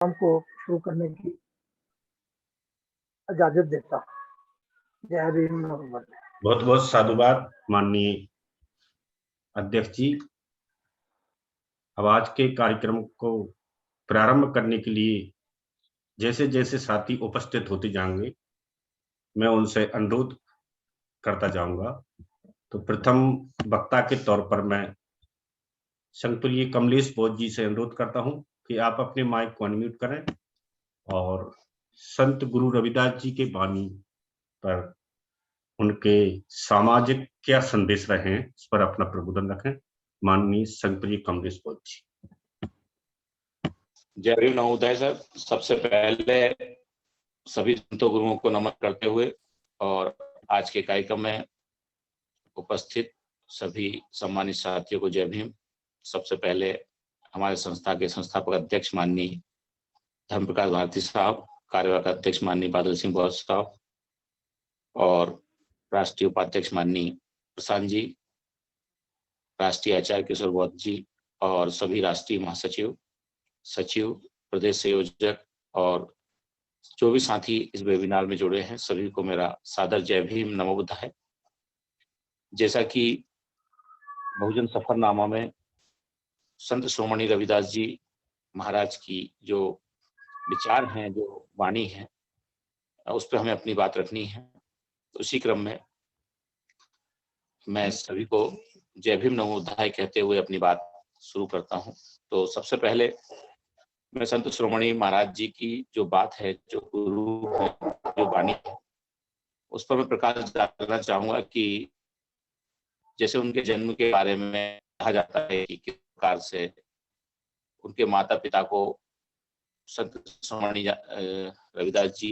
को शुरू करने की इजाजत देता हूँ। जय भीम। बहुत बहुत साधुवाद माननीय अध्यक्ष जी। अब आज के कार्यक्रम को प्रारंभ करने के लिए जैसे जैसे साथी उपस्थित होते जाएंगे मैं उनसे अनुरोध करता जाऊंगा। तो प्रथम वक्ता के तौर पर मैं संतप्रिय कमलेश बोस जी से अनुरोध करता हूं कि आप अपने माइक को अनम्यूट करें और संत गुरु रविदास जी के वाणी पर उनके सामाजिक क्या संदेश रहे हैं इस पर अपना प्रबोधन रखें। माननीय संतप्रिय कमलेश बोस जी। जय भीम नवोदय सर। सबसे पहले सभी संतों गुरुओं को नमन करते हुए और आज के कार्यक्रम में उपस्थित सभी सम्मानित साथियों को जय भीम। सबसे पहले हमारे संस्था के संस्थापक अध्यक्ष माननीय धर्म प्रकाश भारती साहब, कार्यवाहक अध्यक्ष माननीय बादल सिंह बौद्ध साहब और राष्ट्रीय उपाध्यक्ष माननीय प्रशांत जी, राष्ट्रीय आचार्य किशोर बौद्ध जी और सभी राष्ट्रीय महासचिव, सचिव, प्रदेश संयोजक और जो भी साथी इस वेबिनार में जुड़े हैं सभी को मेरा सादर जय भीम नमो बुद्धाय। जैसा कि बहुजन सफरनामा में संत शिरोमणि रविदास जी महाराज की जो विचार हैं, जो वाणी है, उस पर हमें अपनी बात रखनी है। तो उसी क्रम में मैं सभी को जय भीम नमो बुद्धाय कहते हुए अपनी बात शुरू करता हूं। तो सबसे पहले मैं संत शिरोमणि महाराज जी की जो बात है, जो गुरु है, जो वाणी है, उस पर मैं प्रकाश डालना चाहूंगा कि जैसे उनके जन्म के बारे में कहा जाता है कि किस प्रकार से उनके माता पिता को संत शिरोमणि रविदास जी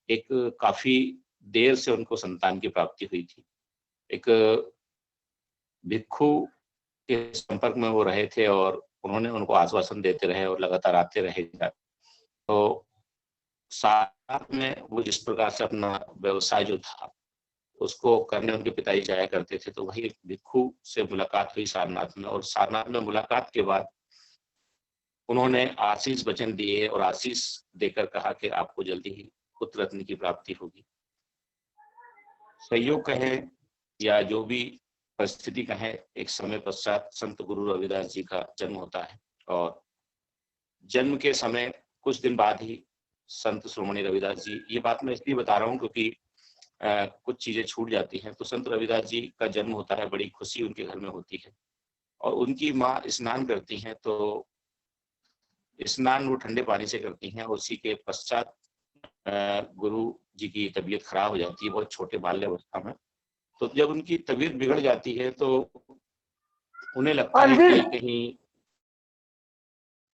एक काफी देर से उनको संतान की प्राप्ति हुई थी। एक भिक्षु के संपर्क में वो रहे थे और उन्होंने उनको आश्वासन देते रहे और लगातार आते रहे। तो साथ में वो जिस प्रकार से अपना व्यवसाय जो था उसको करने उनके पिताजी जाया करते थे, तो वही भिक्षु से मुलाकात हुई सारनाथ में। और सारनाथ में मुलाकात के बाद उन्होंने आशीष वचन दिए और आशीष देकर कहा कि आपको जल्दी ही पुत्र रत्न की प्राप्ति होगी। संयोग कहे या जो भी परिस्थिति कहे, एक समय पश्चात संत गुरु रविदास जी का जन्म होता है और जन्म के समय कुछ दिन बाद ही संत शिरोमणि रविदास जी, ये बात मैं इसलिए बता रहा हूँ क्योंकि कुछ चीजें छूट जाती हैं। तो संत रविदास जी का जन्म होता है, बड़ी खुशी उनके घर में होती है और उनकी माँ स्नान करती हैं। तो स्नान वो ठंडे पानी से करती हैं और उसी के पश्चात गुरु जी की तबीयत खराब हो जाती है, बहुत छोटे बाल्य अवस्था में। तो जब उनकी तबीयत बिगड़ जाती है तो उन्हें लगता है कि कहीं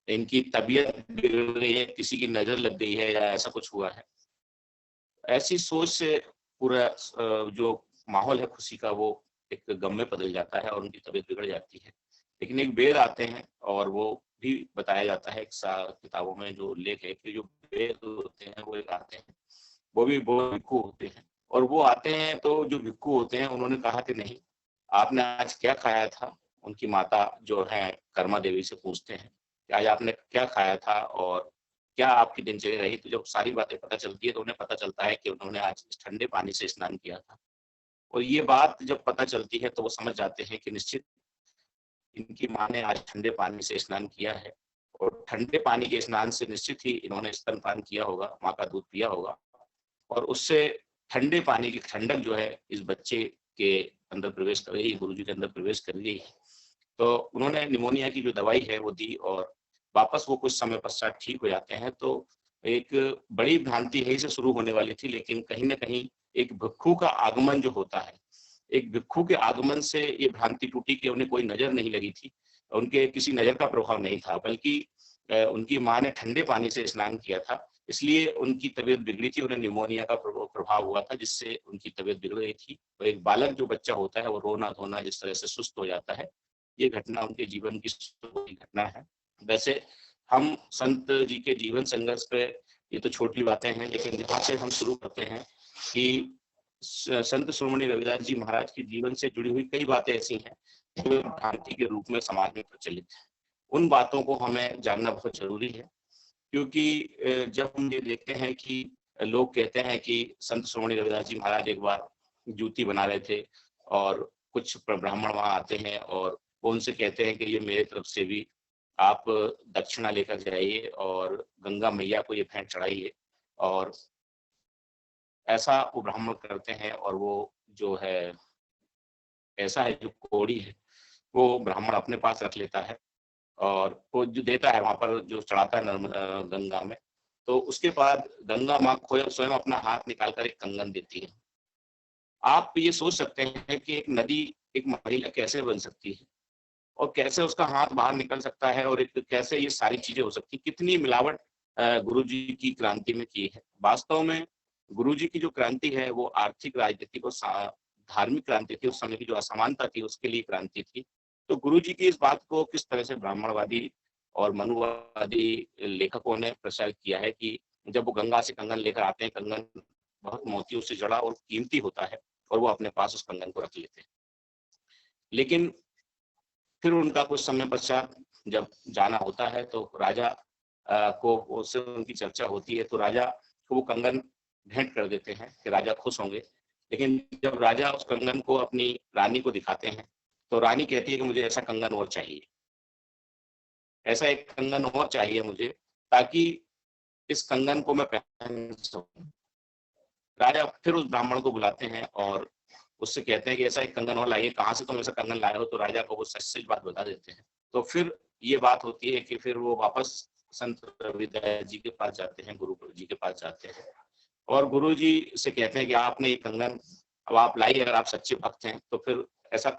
इनकी तबीयत बिगड़ गई है, किसी की नजर लग गई है या ऐसा कुछ हुआ है। ऐसी सोच से पूरा जो माहौल है खुशी का वो एक गम में बदल जाता है और उनकी तबीयत बिगड़ जाती है। लेकिन एक वेद आते हैं और वो भी बताया जाता है किताबों में जो लेख है कि जो वेद होते हैं वो एक आते हैं, वो भी बहुत भिक्षु होते हैं और वो आते हैं। तो जो भिक्षु होते हैं उन्होंने कहा कि नहीं, आपने आज क्या खाया था। उनकी माता जो है कर्मा देवी से पूछते हैं कि आज आपने क्या खाया था और क्या आपकी दिनचर्या रही। तो जब सारी बातें पता चलती है तो उन्हें पता चलता है कि उन्होंने आज ठंडे पानी से स्नान किया था। और ये बात जब पता चलती है तो वो समझ जाते हैं कि निश्चित इनकी माँ ने आज ठंडे पानी से स्नान किया है और ठंडे पानी के स्नान से निश्चित ही इन्होंने स्तनपान किया होगा, माँ का दूध पिया होगा और उससे ठंडे पानी की ठंडक जो है इस बच्चे के अंदर प्रवेश कर गई, गुरुजी के अंदर प्रवेश कर गई। तो उन्होंने निमोनिया की जो दवाई है वो दी और वापस वो कुछ समय पश्चात ठीक हो जाते हैं। तो एक बड़ी भ्रांति यही से शुरू होने वाली थी, लेकिन कहीं ना कहीं एक भिक्षु का आगमन जो होता है, एक भिक्षु के आगमन से ये भ्रांति टूटी कि उन्हें कोई नजर नहीं लगी थी, उनके किसी नजर का प्रभाव नहीं था, बल्कि उनकी माँ ने ठंडे पानी से स्नान किया था, इसलिए उनकी तबीयत बिगड़ी थी। उन्हें निमोनिया का प्रभाव हुआ था जिससे उनकी तबीयत बिगड़ गई थी। तो एक बालक जो बच्चा होता है वो रोना धोना इस तरह से सुस्त हो जाता है। ये घटना उनके जीवन की घटना है। वैसे हम संत जी के जीवन संघर्ष पे ये तो छोटी बातें हैं, लेकिन यहाँ से हम शुरू करते हैं कि संत शिरोमणि रविदास जी महाराज के जीवन से जुड़ी हुई कई बातें ऐसी हैं जो भ्रांति के रूप में समाज में प्रचलित है। उन बातों को हमें जानना बहुत जरूरी है। क्योंकि जब हम ये देखते हैं कि लोग कहते हैं कि संत शिरोमणि रविदास जी महाराज एक बार जूती बना रहे थे और कुछ ब्राह्मण वहां आते हैं और वो उनसे कहते हैं कि ये मेरे तरफ से भी आप दक्षिणा लेकर जाइए और गंगा मैया को ये भेंट चढ़ाइए। और ऐसा वो ब्राह्मण करते हैं और वो जो है ऐसा है जो कोड़ी है वो ब्राह्मण अपने पास रख लेता है और वो जो देता है वहां पर जो चढ़ाता है गंगा में। तो उसके बाद गंगा माँ स्वयं अपना हाथ निकालकर एक कंगन देती है। आप ये सोच सकते हैं कि एक नदी एक महिला कैसे बन सकती है और कैसे उसका हाथ बाहर निकल सकता है और एक कैसे ये सारी चीजें हो सकती, कितनी मिलावट गुरुजी की क्रांति में की है। वास्तव में गुरुजी की जो क्रांति है वो आर्थिक राजनीतिक और धार्मिक क्रांति थी। उस समय की जो असमानता थी उसके लिए क्रांति थी। तो गुरुजी की इस बात को किस तरह से ब्राह्मणवादी और मनुवादी लेखकों ने प्रचारित किया है कि जब वो गंगा से कंगन लेकर आते हैं, कंगन बहुत मोतियों से जड़ा और कीमती होता है और वो अपने पास उस कंगन को रख लेते हैं। लेकिन फिर उनका कुछ समय पश्चात जब जाना होता है तो राजा को उससे उनकी चर्चा होती है, तो राजा को वो कंगन भेंट कर देते हैं कि राजा खुश होंगे। लेकिन जब राजा उस कंगन को अपनी रानी को दिखाते हैं तो रानी कहती है कि मुझे ऐसा कंगन और चाहिए, ऐसा एक कंगन और चाहिए मुझे, ताकि इस कंगन को मैं पहन सकूं। राजा फिर उस ब्राह्मण को बुलाते हैं और उससे कहते हैं कि ऐसा एक कंगन और लाइए, कहाँ से तुम ऐसा कंगन लाए हो। तो राजा को वो सच बात बता देते हैं। तो फिर ये बात होती है कि फिर वो वापस संत रविदास जी के पास जाते हैं, गुरु जी के पास जाते हैं और गुरु जी से कहते हैं कि आपने ये कंगन अब आप लाइए, अगर आप सच्चे भक्त हैं तो फिर ऐसा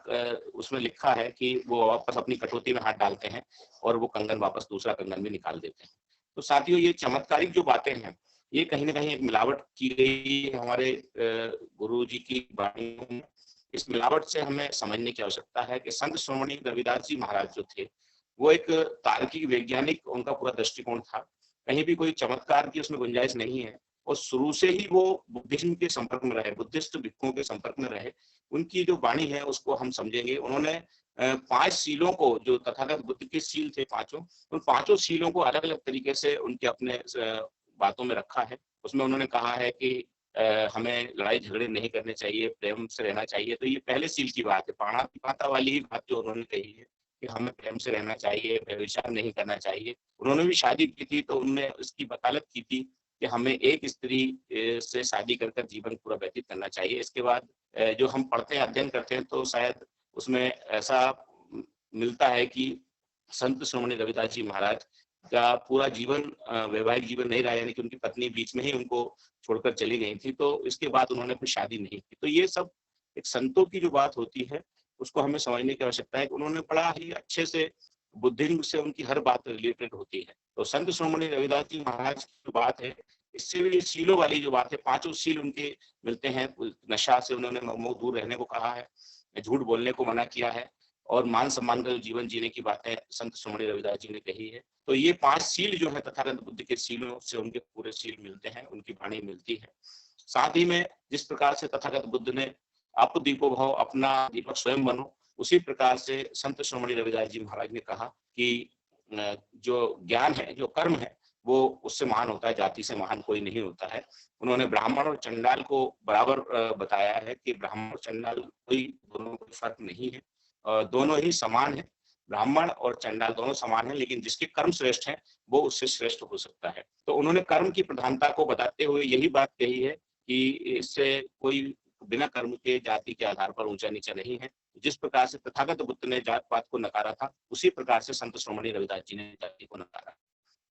उसमें लिखा है कि वो वापस अपनी कटौती में हाथ डालते हैं और वो कंगन वापस दूसरा कंगन भी निकाल देते हैं। तो साथियों, ये चमत्कारिक जो बातें हैं ये कहीं ना कहीं एक मिलावट की गई हमारे गुरु जी की वाणी में। इस मिलावट से हमें समझने की आवश्यकता है कि संत शिरोमणि रविदास जी महाराज जो थे वो एक तार्किक वैज्ञानिक उनका पूरा दृष्टिकोण था। कहीं भी कोई चमत्कार की उसमें गुंजाइश नहीं है और शुरू से ही वो बुद्धिज्म के संपर्क में रहे, बुद्धिस्ट भिक्षुओं के संपर्क में रहे। उनकी जो वाणी है उसको हम समझेंगे। उन्होंने 5 शीलों को, जो तथागत बुद्ध के शील थे पांचों, उन पांचों शीलों को अलग अलग तरीके से उनके अपने बातों में रखा है। उसमें उन्होंने कहा है कि हमें लड़ाई झगड़े नहीं करने चाहिए, प्रेम से रहना चाहिए। तो ये पहले सील की बात है, पाणा वाली ही बात जो उन्होंने कही है कि हमें प्रेम से रहना चाहिए, व्यभिचार नहीं करना चाहिए। उन्होंने भी शादी की थी तो उन्होंने इसकी वकालत की थी कि हमें एक स्त्री से शादी कर जीवन पूरा व्यतीत करना चाहिए। इसके बाद जो हम पढ़ते हैं, अध्ययन करते हैं, तो शायद उसमें ऐसा मिलता है कि संत शिरोमणि रविदास जी महाराज का पूरा जीवन वैवाहिक जीवन नहीं रहा, यानी कि उनकी पत्नी बीच में ही उनको छोड़कर चली गई थी। तो इसके बाद उन्होंने फिर शादी नहीं की। तो ये सब एक संतों की जो बात होती है उसको हमें समझने की आवश्यकता है कि उन्होंने बड़ा ही अच्छे से बुद्धिज्म से उनकी हर बात रिलेटेड होती है। तो संत शिरोमणि रविदास जी महाराज की जो बात है, इससे भी शीलों वाली जो बात है, पांचों शील उनके मिलते हैं। नशा से उन्होंने दूर रहने को कहा है, झूठ बोलने को मना किया है और मान सम्मान का जीवन जीने की बातें संत शिरोमणि रविदास जी ने कही है। तो ये 5 शील जो है तथागत बुद्ध के शीलों से उनके पूरे शील मिलते हैं, उनकी वाणी मिलती है। साथ ही में जिस प्रकार से तथागत बुद्ध ने आप दीपो भव, अपना दीपक स्वयं बनो, उसी प्रकार से संत शिरोमणि रविदास जी महाराज ने कहा कि जो ज्ञान है, जो कर्म है, वो उससे महान होता है, जाति से महान कोई नहीं होता है। उन्होंने ब्राह्मण और चंडाल को बराबर बताया है कि ब्राह्मण और चंडाल कोई दोनों कोई फर्क नहीं है, दोनों ही समान है। ब्राह्मण और चंडाल दोनों समान हैं, लेकिन जिसके कर्म श्रेष्ठ हैं वो उससे श्रेष्ठ हो सकता है। तो उन्होंने कर्म की प्रधानता को बताते हुए यही बात कही है कि इससे कोई बिना कर्म के जाति के आधार पर ऊंचा नीचा नहीं है। जिस प्रकार से तथागत बुद्ध ने जात पात को नकारा था, उसी प्रकार से संत शिरोमणि रविदास जी ने जाति को नकारा।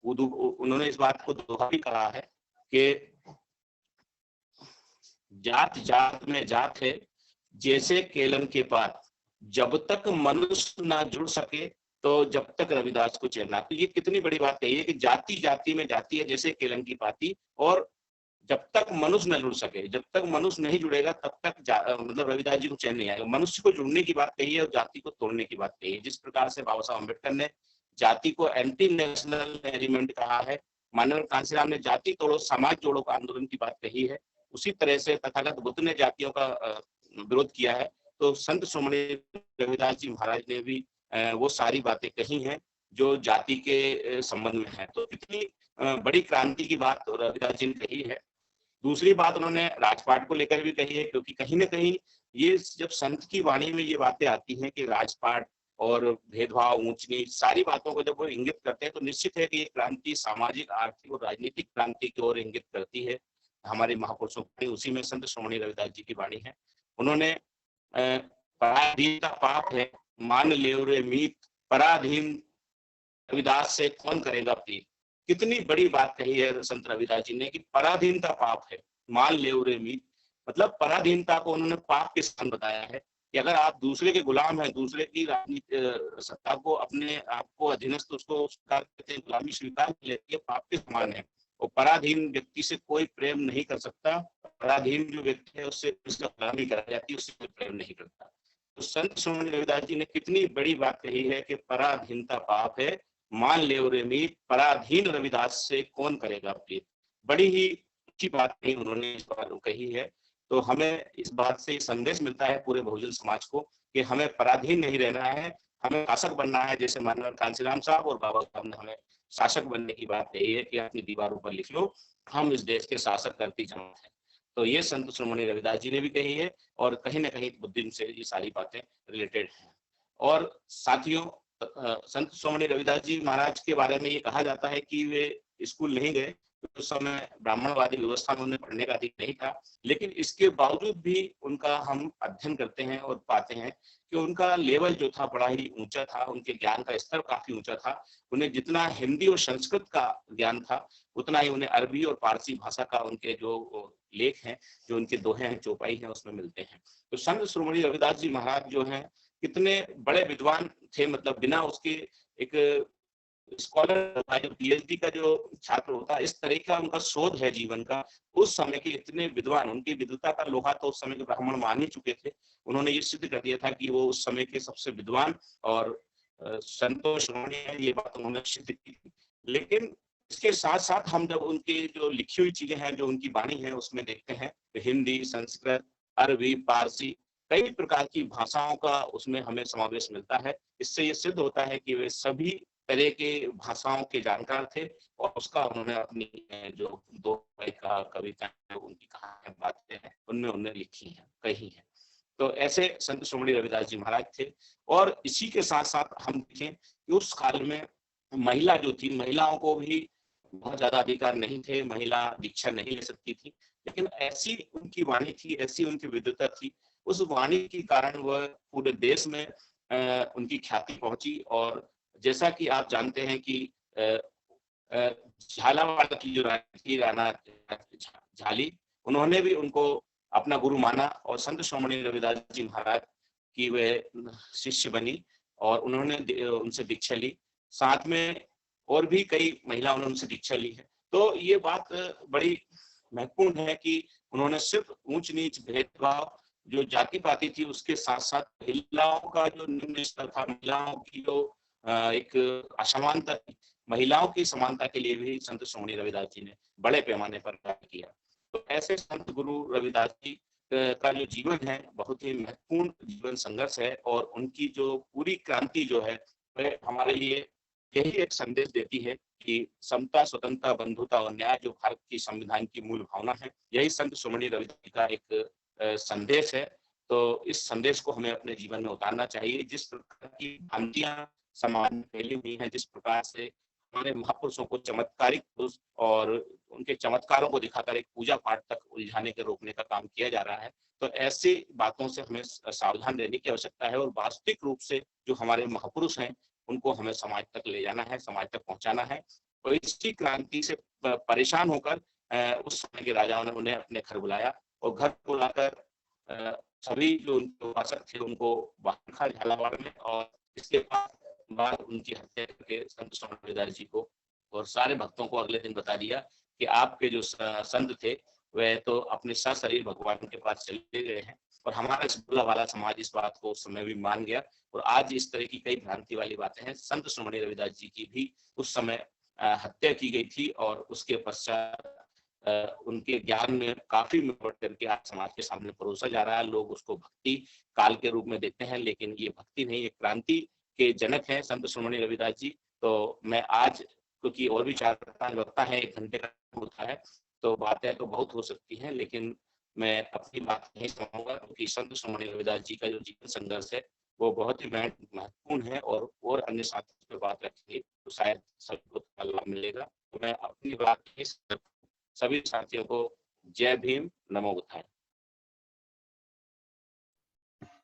उन्होंने इस बात को दोहा भी कहा है कि जात जात में जात है जैसे केलन के पात, जब तक मनुष्य ना जुड़ सके तो जब तक रविदास को चेतना। तो ये कितनी बड़ी बात कही है कि जाति जाति में जाति है जैसे केलन की पाती, और जब तक मनुष्य न जुड़ सके, जब तक मनुष्य नहीं जुड़ेगा तब तक मतलब रविदास जी को चैन नहीं आएगा। मनुष्य को जुड़ने की बात कही है और जाति को तोड़ने की बात कही है। जिस प्रकार से बाबा साहब अम्बेडकर ने जाति को एंटी नेशनल एलिमेंट कहा है, माननीय कांशीराम ने जाति तोड़ो समाज जोड़ो का आंदोलन की बात कही है, उसी तरह से तथागत बुद्ध ने जातियों का विरोध किया है। तो संत शिरोमणि रविदास जी महाराज ने भी वो सारी बातें कही हैं जो जाति के संबंध में है। तो कितनी बड़ी क्रांति की बात रविदास जी ने कही है। दूसरी बात उन्होंने राजपाट को लेकर भी कही है, क्योंकि कहीं न कहीं ये जब संत की वाणी में ये बातें आती हैं कि राजपाट और भेदभाव, ऊंच-नीच सारी बातों को जब वो इंगित करते हैं, तो निश्चित है कि ये क्रांति सामाजिक, आर्थिक और राजनीतिक क्रांति की ओर इंगित करती है। हमारे महापुरुषों की उसी में संत शिरोमणि रविदास जी की वाणी है। उन्होंने पराधीनता पाप है, मान लेव रे मीत, पराधीन रविदास से कौन करेगा प्रीत। कितनी बड़ी बात कही है संत रविदास जी ने कि पराधीनता पाप है, मान ले रे मीत। मतलब पराधीनता को उन्होंने पाप के स्थान बताया है कि अगर आप दूसरे के गुलाम हैं, दूसरे की राजनीति सत्ता को अपने आप को अधीनस्थ उसको स्वीकार करते हैं, गुलामी स्वीकार लेते हैं, पाप के समान है। और पराधीन व्यक्ति से कोई प्रेम नहीं कर सकता। पराधीन जो व्यक्ति है उससे उसका गुलामी कराई जाती है, उससे कोई प्रेम नहीं करता। तो संत शिरोमणि रविदास जी ने कितनी बड़ी बात कही है कि पराधीनता पाप है, मान ले रे मीत, पराधीन रविदास से कौन करेगा प्रीत। बड़ी ही अच्छी बात कही उन्होंने इस बार कही है। तो हमें इस बात से संदेश मिलता है पूरे बहुजन समाज को कि हमें पराधीन नहीं रहना है, हमें शासक बनना है। जैसे माननीय कांशीराम साहब और बाबा साहब ने हमें शासक बनने की बात कही है कि अपनी दीवारों पर लिख लो, हम इस देश के शासक करती जमात है। तो ये संत शिरोमणि रविदास जी ने भी कही है और कहीं ना कहीं बुद्धिज्म से ये सारी बातें रिलेटेड हैं। और साथियों, संत शिरोमणि रविदास जी महाराज के बारे में ये कहा जाता है कि वे स्कूल नहीं गए, उस समय ब्राह्मणवादी व्यवस्था में उन्हें पढ़ने का अधिक नहीं था, लेकिन इसके बावजूद भी उनका हम अध्ययन करते हैं और पाते हैं कि उनका लेवल जो था बड़ा ही ऊंचा था, उनके ज्ञान का स्तर काफी ऊंचा था। उन्हें जितना हिंदी और संस्कृत का ज्ञान था, उतना ही उन्हें अरबी और पारसी भाषा का उनके जो लेख हैं, जो उनके दोहे हैं, चौपाई हैं, उसमें मिलते हैं। तो संत शिरोमणि रविदास जी महाराज जो हैं कितने बड़े विद्वान थे। मतलब बिना उसके एक स्कॉलर जो पीएचडी का जो छात्र होता है, इस तरह का उनका शोध है जीवन का। उस समय के इतने विद्वान, उनकी विद्वता का लोहा तो उस समय के ब्राह्मण मान ही चुके थे। उन्होंने ये सिद्ध कर दिया था कि वो उस समय के सबसे विद्वान और संतो शिरोमणि है, ये बात उन्होंने सिद्ध की। लेकिन इसके साथ साथ हम जब उनकी जो लिखी हुई चीजें हैं, जो उनकी वाणी है, उसमें देखते हैं तो हिंदी, संस्कृत, अरबी, पारसी, कई प्रकार की भाषाओं का उसमें हमें समावेश मिलता है। इससे ये सिद्ध होता है कि वे सभी तरह के भाषाओं के जानकार थे और उसका उन्होंने अपनी जो दो का कविताएं, उनकी कहानियां, बातें हैं, उनमें उन्होंने लिखी हैं, कही हैं। तो ऐसे संत शिरोमणि रविदास जी महाराज थे। और इसी के साथ साथ हम देखें कि उस काल में महिला जो थी, महिलाओं को भी बहुत ज्यादा अधिकार नहीं थे, महिला दीक्षा नहीं ले सकती थी, लेकिन ऐसी उनकी वाणी थी, ऐसी उनकी विद्वता थी, उस वाणी के कारण वह पूरे देश में उनकी ख्याति पहुंची। और जैसा कि आप जानते हैं कि झालावाड़ की जो रानी थी, राणा झाली, उन्होंने भी उनको अपना गुरु माना और संत शिरोमणि रविदास जी महाराज की वह शिष्य बनी और उन्होंने उनसे दीक्षा ली। साथ में और भी कई महिलाओं ने उनसे दीक्षा ली है। तो ये बात बड़ी महत्वपूर्ण है कि उन्होंने सिर्फ ऊंच नीच भेदभाव जो जाति पाति थी उसके साथ साथ महिलाओं का जो निम्न स्तर था, महिलाओं की जो एक असमानता थी, महिलाओं की समानता के लिए भी संत शिरोमणि रविदास जी ने बड़े पैमाने पर कार्य किया। तो ऐसे संत गुरु रविदास जी का जो जीवन है बहुत ही महत्वपूर्ण जीवन संघर्ष है और उनकी जो पूरी क्रांति जो है वह हमारे लिए यही एक संदेश देती है कि समता, स्वतंत्रता, बंधुता और न्याय जो भारत की संविधान की मूल भावना है, यही संत शिरोमणि रविदास जी का एक संदेश है। तो इस संदेश को हमें अपने जीवन में उतारना चाहिए। जिस प्रकार की भ्रांतियां समाज में फैली हुई हैं, जिस प्रकार से हमारे महापुरुषों को चमत्कारिक पुरुष और उनके चमत्कारों को दिखाकर एक पूजा पाठ तक उलझाने के रोकने का काम किया जा रहा है, तो ऐसी बातों से हमें सावधान रहने की आवश्यकता है और वास्तविक रूप से जो हमारे महापुरुष हैं उनको हमें समाज तक ले जाना है, समाज तक पहुंचाना है। तो इसी क्रांति से परेशान होकर उस समय के राजाओं ने उन्हें अपने घर बुलाया और घर बुलाकर सभी जो उनके उपासक थे उनको बाहर रखा झालावाड़ में और इसके बाद उनकी हत्या करके संत शिरोमणि रविदास जी को और सारे भक्तों को अगले दिन बता दिया कि आपके जो संत थे वह तो अपने सशरीर भगवान के पास चले गए हैं। और हमारा इस भोला वाला समाज इस बात को उस समय भी मान गया और आज इस तरह की कई भ्रांति वाली बातें हैं। संत शिरोमणि रविदास जी की भी उस समय हत्या की गई थी और उसके पश्चात उनके ज्ञान में काफी मिलावट करके आज समाज के सामने परोसा जा रहा है। लोग उसको भक्ति काल के रूप में देखते हैं, लेकिन ये भक्ति नहीं, ये क्रांति के जनक हैं संत शिरोमणि रविदास जी। तो मैं आज क्योंकि और भी 4-5 वक्ता है, 1 घंटे का होता है, तो बातें तो बहुत हो सकती हैं, लेकिन मैं अपनी बात नहीं समाऊंगा, क्योंकि संत शिरोमणि रविदास जी का जो जीवन संघर्ष है वो बहुत ही महत्वपूर्ण है, और अन्य साथियों पे बात रखेंगे तो शायद सबको लाभ मिलेगा। तो मैं अपनी बात सभी साथियों को जय भीम, नमो बुद्धाय।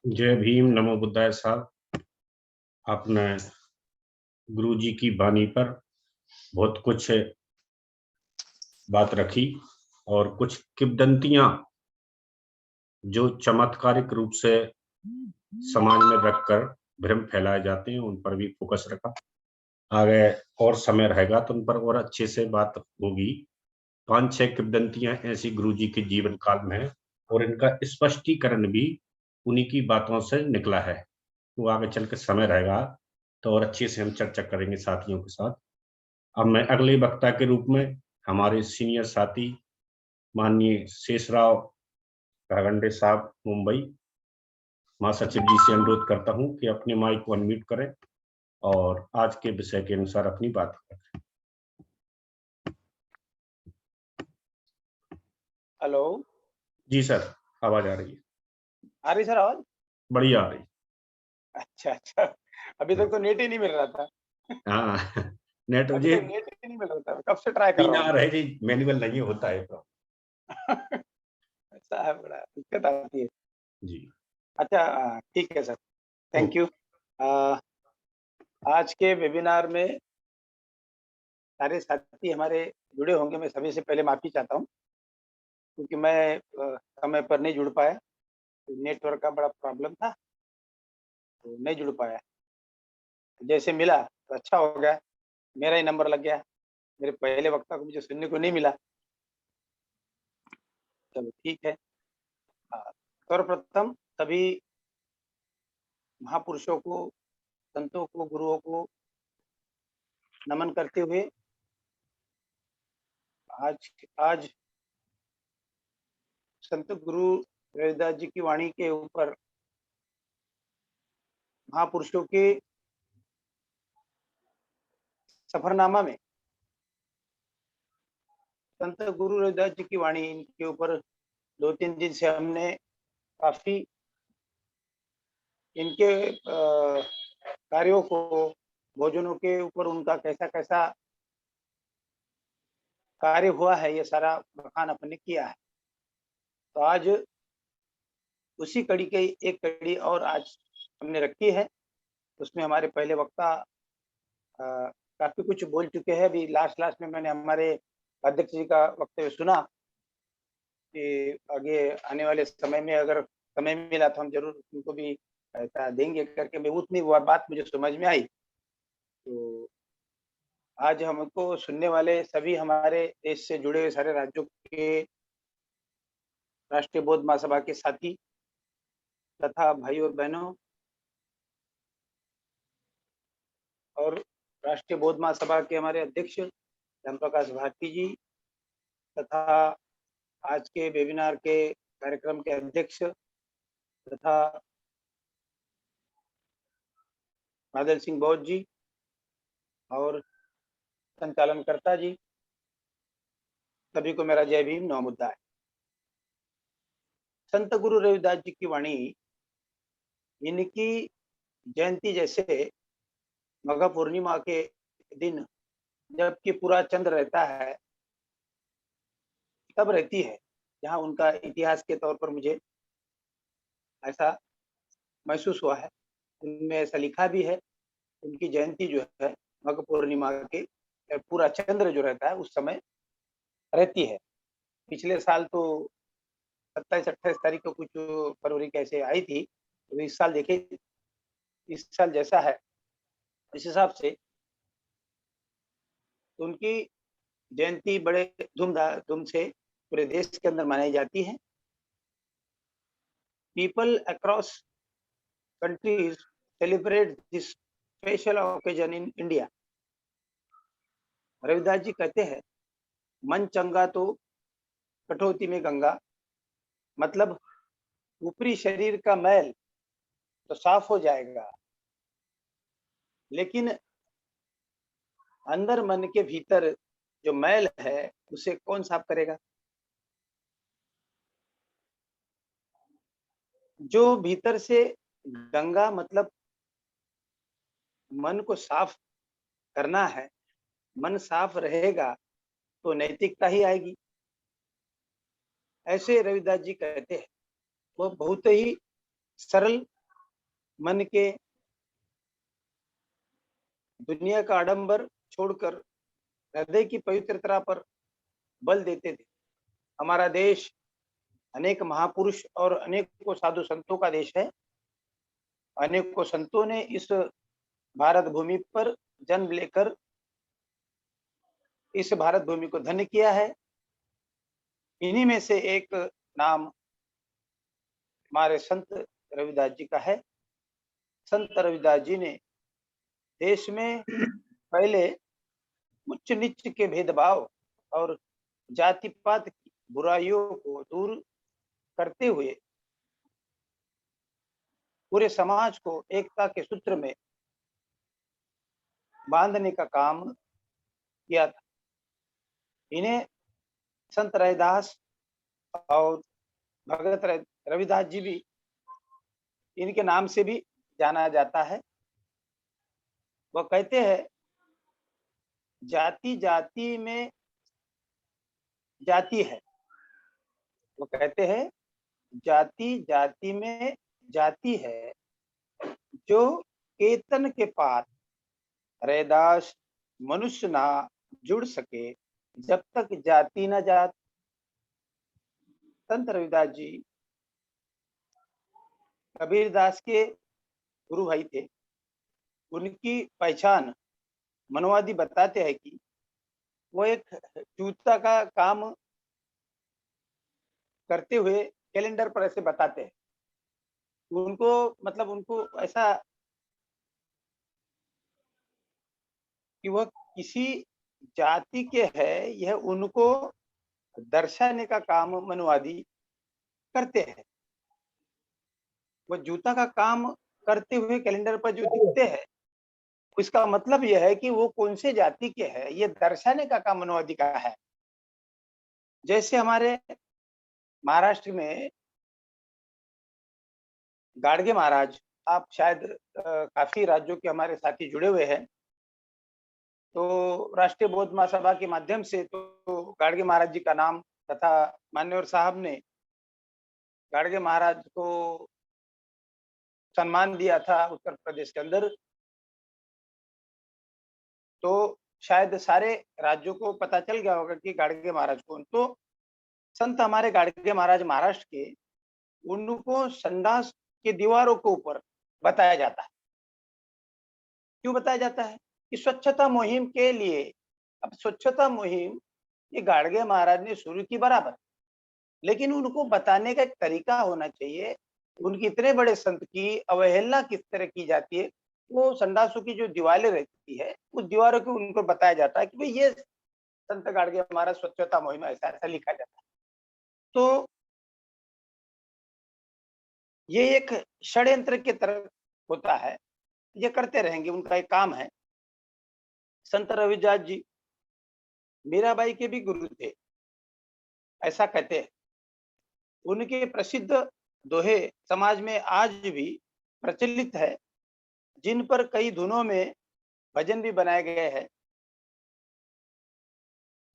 जय भीम, नमो बुद्धाय साहब। आपने गुरु जी की वाणी पर बहुत कुछ बात रखी और कुछ किंवदंतियां जो चमत्कारिक रूप से समाज में रखकर भ्रम फैलाए जाते हैं उन पर भी फोकस रखा। आगे और समय रहेगा तो उन पर और अच्छे से बात होगी। 5-6 किंवदंतियां ऐसी गुरु जी के जीवन काल में है और इनका स्पष्टीकरण भी उन्हीं की बातों से निकला है। तो आगे चल के समय रहेगा तो और अच्छे से हम चर्चा करेंगे साथियों के साथ। अब मैं अगले वक्ता के रूप में हमारे सीनियर साथी माननीय शेषराव घागंडे साहब मुंबई, महासचिव जी से अनुरोध करता हूं कि अपने माइक को अनम्यूट करें और आज के विषय के अनुसार अपनी बात करें। हेलो जी सर, आवाज आ रही है? आ रही सर आवाज? बढ़िया आ रही। अच्छा अच्छा, अभी तक तो नेट ही नहीं मिल रहा था। हाँ नेट अभी जी तक नेट ही नहीं मिल रहा था, कब से ट्राई कर तीन रहा आ हूँ। रहे जी, मैनुअल नहीं होता है तो। ऐसा है, बड़ा दिक्कत आती है। जी अच्छा ठीक है सर, थैंक यू। आज के वेबिनार में सारे साथी हमारे जुड़े होंगे, मैं सभी से पहले माफी चाहता हूँ क्योंकि मैं समय पर नहीं जुड़ पाया, नेटवर्क का बड़ा प्रॉब्लम था तो नहीं जुड़ पाया। जैसे मिला तो अच्छा हो गया, मेरा ही नंबर लग गया, मेरे पहले वक्ता को मुझे सुनने को नहीं मिला। चलो ठीक है। सर्वप्रथम सभी महापुरुषों को, संतों को, गुरुओं को नमन करते हुए आज आज संत गुरु रविदास जी की वाणी के ऊपर महापुरुषों के सफरनामा में संत गुरु रविदास जी की वाणी, इनके ऊपर 2-3 दिन से हमने काफी इनके कार्यों को, भोजनों के ऊपर उनका कैसा कैसा कार्य हुआ है, ये सारा बखान अपन ने किया है। तो आज उसी कड़ी की एक कड़ी और आज हमने रखी है। उसमें हमारे पहले वक्ता काफी कुछ बोल चुके हैं। अभी लास्ट में मैंने हमारे अध्यक्ष जी का वक्तव्य सुना कि आगे आने वाले समय में अगर समय मिला तो हम जरूर उनको भी ऐसा देंगे करके, मैं उतनी वो बात मुझे समझ में आई। तो आज हमको सुनने वाले सभी हमारे देश से जुड़े हुए सारे राज्यों के राष्ट्रीय बौद्ध महासभा के साथी तथा भाई और बहनों, और राष्ट्रीय बौद्ध महासभा के हमारे अध्यक्ष राम प्रकाश भारती जी तथा आज के वेबिनार के कार्यक्रम के अध्यक्ष तथा बादल सिंह बौद्ध जी और संचालनकर्ता जी, सभी को मेरा जय भीम, नमो बुद्धाय। संत गुरु रविदास जी की वाणी, इनकी जयंती जैसे मघा पूर्णिमा के दिन जबकि पूरा चंद्र रहता है तब रहती है, जहाँ उनका इतिहास के तौर पर मुझे ऐसा महसूस हुआ है। उनमें ऐसा लिखा भी है, उनकी जयंती जो है मघ पूर्णिमा के पूरा चंद्र जो रहता है उस समय रहती है। पिछले साल तो 27-28 तारीख को कुछ फरवरी कैसे आई थी, तो इस साल देखे, इस साल जैसा है इस हिसाब से उनकी जयंती बड़े धूम से पूरे देश के अंदर मनाई जाती है। People across countries celebrate this special occasion in India. Ravidas ji कहते हैं, मन चंगा तो कठौती में गंगा, मतलब ऊपरी शरीर का मैल तो साफ हो जाएगा, लेकिन अंदर मन के भीतर जो मैल है उसे कौन साफ करेगा? जो भीतर से गंगा मतलब मन को साफ करना है, मन साफ रहेगा तो नैतिकता ही आएगी। ऐसे रविदास जी कहते हैं। वो बहुत ही सरल मन के, दुनिया का आडंबर छोड़कर हृदय की पवित्रता पर बल देते थे। हमारा देश अनेक महापुरुष और अनेकों साधु संतों का देश है। अनेकों संतों ने इस भारत भूमि पर जन्म लेकर इस भारत भूमि को धन्य किया है। इन्हीं में से एक नाम हमारे संत रविदास जी का है। संत रविदास जी ने देश में पहले उच्च नीच के भेदभाव और जाति पात की बुराइयों को दूर करते हुए पूरे समाज को एकता के सूत्र में बांधने का काम किया था। इन्हें संत रविदास और भगत रविदास जी भी इनके नाम से भी जाना जाता है। वह कहते हैं जाति जाति में जाति है। वो कहते हैं जाति जाति में जाति है, जो केतन के पार रैदास मनुष्य ना जुड़ सके, जब तक जाति न जात। संत रविदास जी कबीरदास के गुरु भाई थे। उनकी पहचान मनवादी बताते हैं कि वो एक जूता का काम करते हुए कैलेंडर पर ऐसे बताते हैं। उनको मतलब उनको ऐसा कि वह किसी जाति के है, यह उनको दर्शाने का काम मनवादी करते हैं। वो जूता का काम करते हुए कैलेंडर पर जो दिखते हैं, इसका मतलब यह है कि वो कौन से जाति के है, ये दर्शाने का काम मनवादी का है। जैसे हमारे महाराष्ट्र में गाडगे महाराज, आप शायद काफी राज्यों के हमारे साथी जुड़े हुए हैं, तो राष्ट्रीय बौद्ध महासभा के माध्यम से तो गाडगे महाराज जी का नाम तथा मान्यवर साहब ने गाडगे महाराज को सम्मान दिया था उत्तर प्रदेश के अंदर। तो शायद सारे राज्यों को पता चल गया होगा कि गाडगे महाराज कौन। तो संत हमारे गाडगे महाराज महाराष्ट्र के, उनको संडास के दीवारों के ऊपर बताया जाता है। क्यों बताया जाता है? कि स्वच्छता मुहिम के लिए। अब स्वच्छता मुहिम ये गाडगे महाराज ने शुरू की बराबर, लेकिन उनको बताने का एक तरीका होना चाहिए। उनकी इतने बड़े संत की अवहेलना किस तरह की जाती है, वो संडासों की जो दीवारें रहती है, उस दीवारों को उनको बताया जाता है कि भाई ये संत गाडगे महाराज स्वच्छता मुहिम, ऐसा ऐसा लिखा जाता है। तो ये एक षड्यंत्र की तरह होता है, ये करते रहेंगे, उनका एक काम है। संत रविदास जी मीराबाई के भी गुरु थे, ऐसा कहते हैं। उनके प्रसिद्ध दोहे समाज में आज भी प्रचलित है, जिन पर कई धुनों में भजन भी बनाए गए हैं।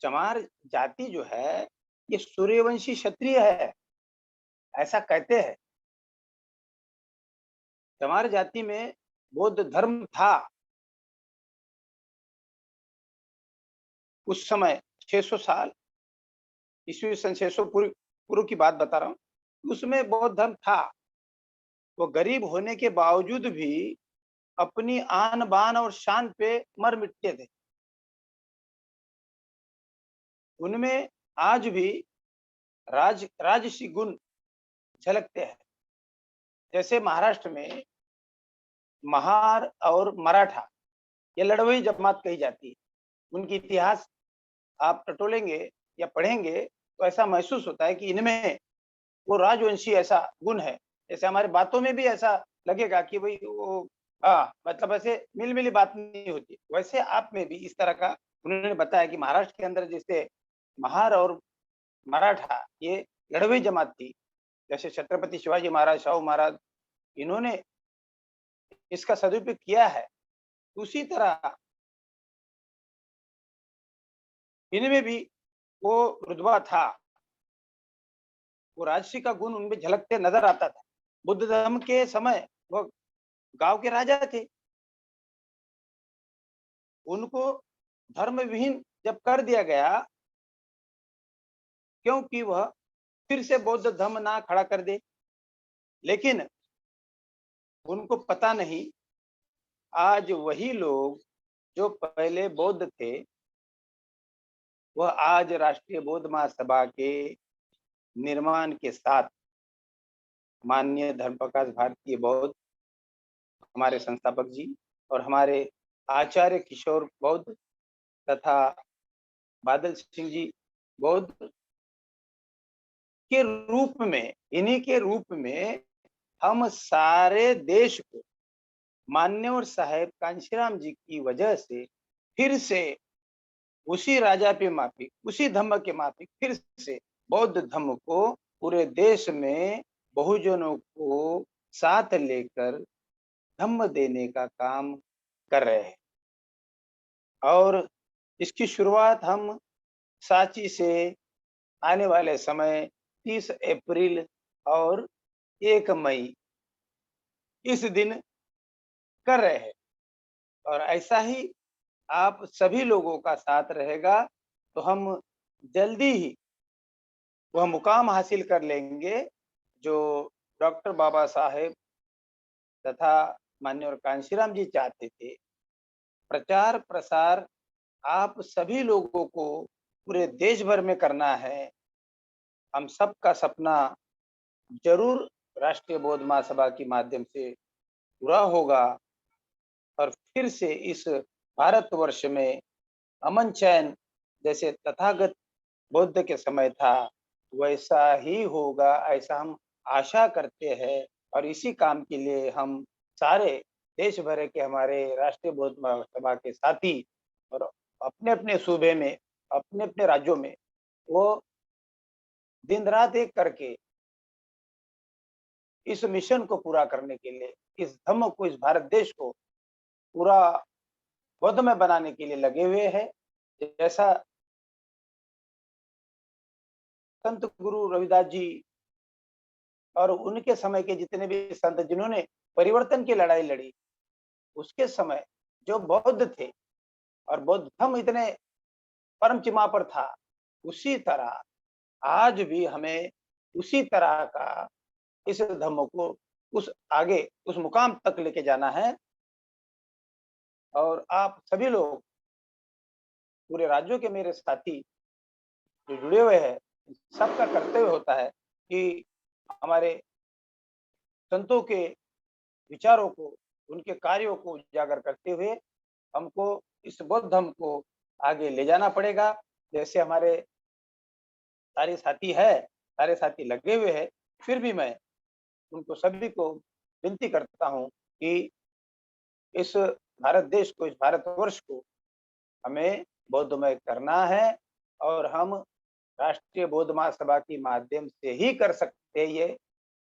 चमार जाति जो है ये सूर्यवंशी क्षत्रिय है, ऐसा कहते हैं। चमार जाति में बौद्ध धर्म था उस समय, 600 साल ईस्वी सन 600 पूर्व की बात बता रहा हूँ। उसमें बौद्ध धर्म था। वो गरीब होने के बावजूद भी अपनी आन बान और शान पे मर मिटते थे। उनमें आज भी राजसी गुण झलकते हैं। जैसे महाराष्ट्र में महार और मराठा ये लड़वई जमात कही जाती है। उनकी इतिहास आप टटोलेंगे या पढ़ेंगे तो ऐसा महसूस होता है कि इनमें वो राजवंशी ऐसा गुण है। जैसे हमारे बातों में भी ऐसा लगेगा कि भाई वो हाँ, मतलब ऐसे मिल-मिली बात नहीं होती। वैसे आप में भी इस तरह का उन्होंने बताया कि महाराष्ट्र के अंदर जैसे महार और मराठा ये लड़वई जमात थी। जैसे छत्रपति शिवाजी महाराज, शाहू महाराज इन्होंने इसका सदुपयोग किया है। उसी तरह इनमें भी वो रुतबा था, वो राजसी का गुण उनमें झलकते नजर आता था। बुद्ध धर्म के समय वो गांव के राजा थे। उनको धर्म विहीन जब कर दिया गया, क्योंकि वह फिर से बौद्ध धर्म ना खड़ा कर दे, लेकिन उनको पता नहीं आज वही लोग जो पहले बौद्ध थे, वह आज राष्ट्रीय बौद्ध महासभा के निर्माण के साथ माननीय धर्म प्रकाश भारतीय बौद्ध हमारे संस्थापक जी और हमारे आचार्य किशोर बौद्ध तथा बादल सिंह जी बौद्ध के रूप में, इन्हीं के रूप में हम सारे देश को मान्यवर साहेब कांशीराम जी की वजह से फिर से उसी राजा पे माफिक, उसी धम्म के माफिक फिर से बौद्ध धम्म को पूरे देश में बहुजनों को साथ लेकर धम्म देने का काम कर रहे हैं। और इसकी शुरुआत हम सांची से आने वाले समय 30 अप्रैल और 1 मई इस दिन कर रहे हैं। और ऐसा ही आप सभी लोगों का साथ रहेगा तो हम जल्दी ही वह मुकाम हासिल कर लेंगे जो डॉक्टर बाबा साहेब तथा माननीय कांशीराम जी चाहते थे। प्रचार प्रसार आप सभी लोगों को पूरे देश भर में करना है। हम सबका सपना जरूर राष्ट्रीय बौद्ध महासभा के माध्यम से पूरा होगा और फिर से इस भारतवर्ष में अमन चैन जैसे तथागत बुद्ध के समय था वैसा ही होगा, ऐसा हम आशा करते हैं। और इसी काम के लिए हम सारे देश भर के हमारे राष्ट्रीय बौद्ध महासभा के साथी और अपने अपने सूबे में, अपने अपने राज्यों में वो दिन रात एक करके इस मिशन को पूरा करने के लिए, इस धम्म को, इस भारत देश को पूरा बौद्धमय बनाने के लिए लगे हुए हैं। जैसा संत गुरु रविदास जी और उनके समय के जितने भी संत जिन्होंने परिवर्तन की लड़ाई लड़ी, उसके समय जो बौद्ध थे और बौद्ध धर्म इतने परम सीमा पर था, उसी तरह आज भी हमें उसी तरह का इस धर्म को उस आगे उस मुकाम तक लेके जाना है। और आप सभी लोग पूरे राज्यों के मेरे साथी जो जुड़े हुए हैं, सबका कर्तव्य होता है कि हमारे संतों के विचारों को, उनके कार्यों को उजागर करते हुए हमको इस बौद्ध धर्म को आगे ले जाना पड़ेगा। जैसे हमारे सारे साथी है, सारे साथी लगे हुए हैं, फिर भी मैं उनको सभी को विनती करता हूँ कि इस भारत देश को, इस भारतवर्ष को हमें बौद्धमय करना है और हम राष्ट्रीय बौद्ध महासभा के माध्यम से ही कर सकते हैं। ये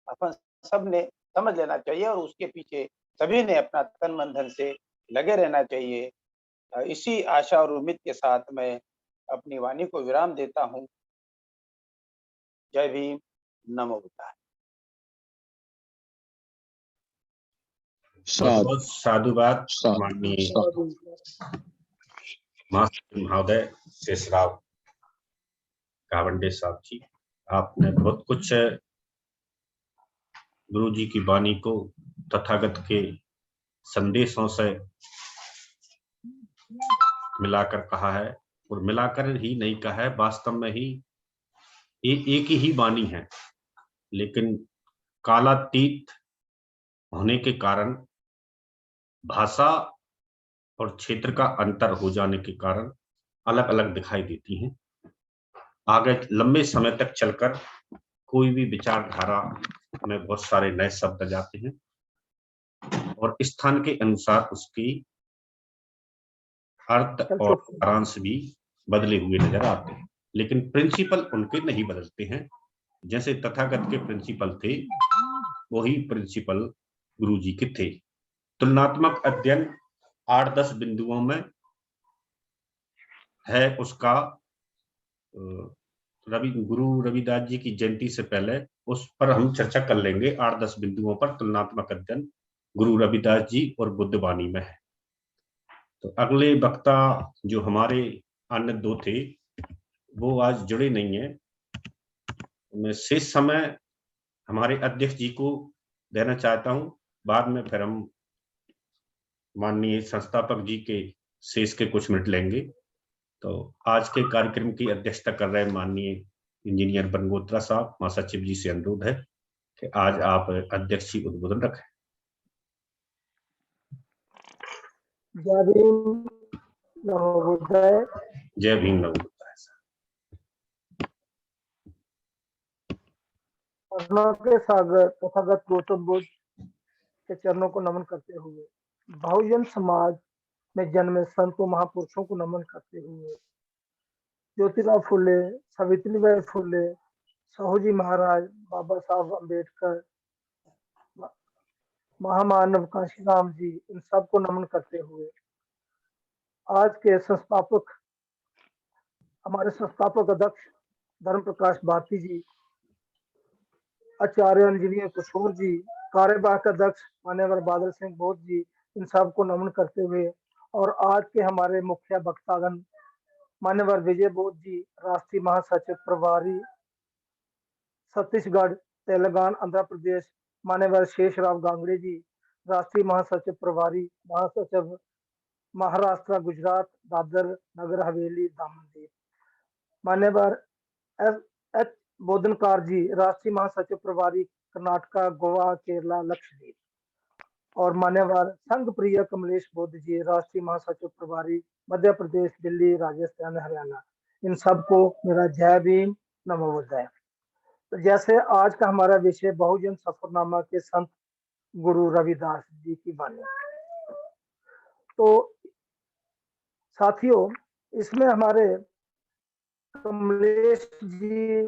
अपन सब ने समझ लेना चाहिए और उसके पीछे सभी ने अपना तन मन धन से लगे रहना चाहिए। इसी आशा और उम्मीद के साथ मैं अपनी वाणी को विराम देता हूँ। जय भीम, नमो बुद्धाय। बहुत बहुत साधुवाद माननीय महोदय शेषराव गावंडे साहब जी। आपने बहुत कुछ गुरु जी की वाणी को तथागत के संदेशों से मिलाकर कहा है और मिलाकर ही नहीं कहा है, वास्तव में ही एक ही वाणी है, लेकिन कालातीत होने के कारण, भाषा और क्षेत्र का अंतर हो जाने के कारण अलग अलग दिखाई देती हैं। आगे लंबे समय तक चलकर कोई भी विचारधारा में बहुत सारे नए शब्द जाते हैं और स्थान के अनुसार उसकी अर्थ और सारांश भी बदले हुए नजर आते हैं, लेकिन प्रिंसिपल उनके नहीं बदलते हैं। जैसे तथागत के प्रिंसिपल थे, वही प्रिंसिपल गुरुजी के थे। तुलनात्मक अध्ययन 8-10 बिंदुओं में है उसका। गुरु रविदास जी की जयंती से पहले उस पर हम चर्चा कर लेंगे। 8-10 बिंदुओं पर तुलनात्मक अध्ययन गुरु रविदास जी और बुद्धवाणी में है। तो अगले वक्ता जो हमारे अन्य दो थे वो आज जुड़े नहीं है। मैं शेष समय हमारे अध्यक्ष जी को देना चाहता हूं, बाद में फिर हम माननीय संस्थापक जी के शेष के कुछ मिनट लेंगे। तो आज के कार्यक्रम की अध्यक्षता कर रहे माननीय इंजीनियर बनगोत्रा साहब, महासचिव जी से अनुरोध है कि आज आप अध्यक्ष जी उद्बोधन रखें। जय भीम, नमो बुद्धाय। जय भीम, नमो बुद्धाय। करुणा के सागर तथागत गौतम बुद्ध के चरणों को नमन करते हुए, बहुजन समाज में जन्मे संतों महापुरुषों को नमन करते हुए, ज्योतिराव फुले, सावित्रीबाई फुले, साहूजी महाराज, बाबा साहब अम्बेडकर, महामानव काशीराम जी, इन सबको नमन करते हुए आज के संस्थापक, हमारे संस्थापक अध्यक्ष धर्म प्रकाश भारती जी, आचार्य इंजीनियर किशोर जी, कार्यवाहक अध्यक्ष मान्यवर बादल सिंह बोध जी, इन सबको नमन करते हुए, और आज के हमारे मुख्य वक्तागण मान्यवर विजय बोध जी, राष्ट्रीय महासचिव प्रभारी छत्तीसगढ़, तेलंगाना, आंध्र प्रदेश, मान्यवर शेषराव गांगड़े जी, राष्ट्रीय महासचिव प्रभारी महासचिव महाराष्ट्र, गुजरात, दादर नगर हवेली, दामन, मान्यवर एच बोधनकार जी, राष्ट्रीय महासचिव प्रभारी कर्नाटका, गोवा, केरला, लक्षद्वीप, और मान्यवर संघ प्रिय कमलेश बोध जी, राष्ट्रीय महासचिव प्रभारी मध्य प्रदेश, दिल्ली, राजस्थान, हरियाणा। इन सबको मेरा जय भीम, नमो बुद्धाय। तो जैसे आज का हमारा विषय बहुजन सफरनामा के संत गुरु रविदास जी की वाणी, तो साथियों इसमें हमारे कमलेश जी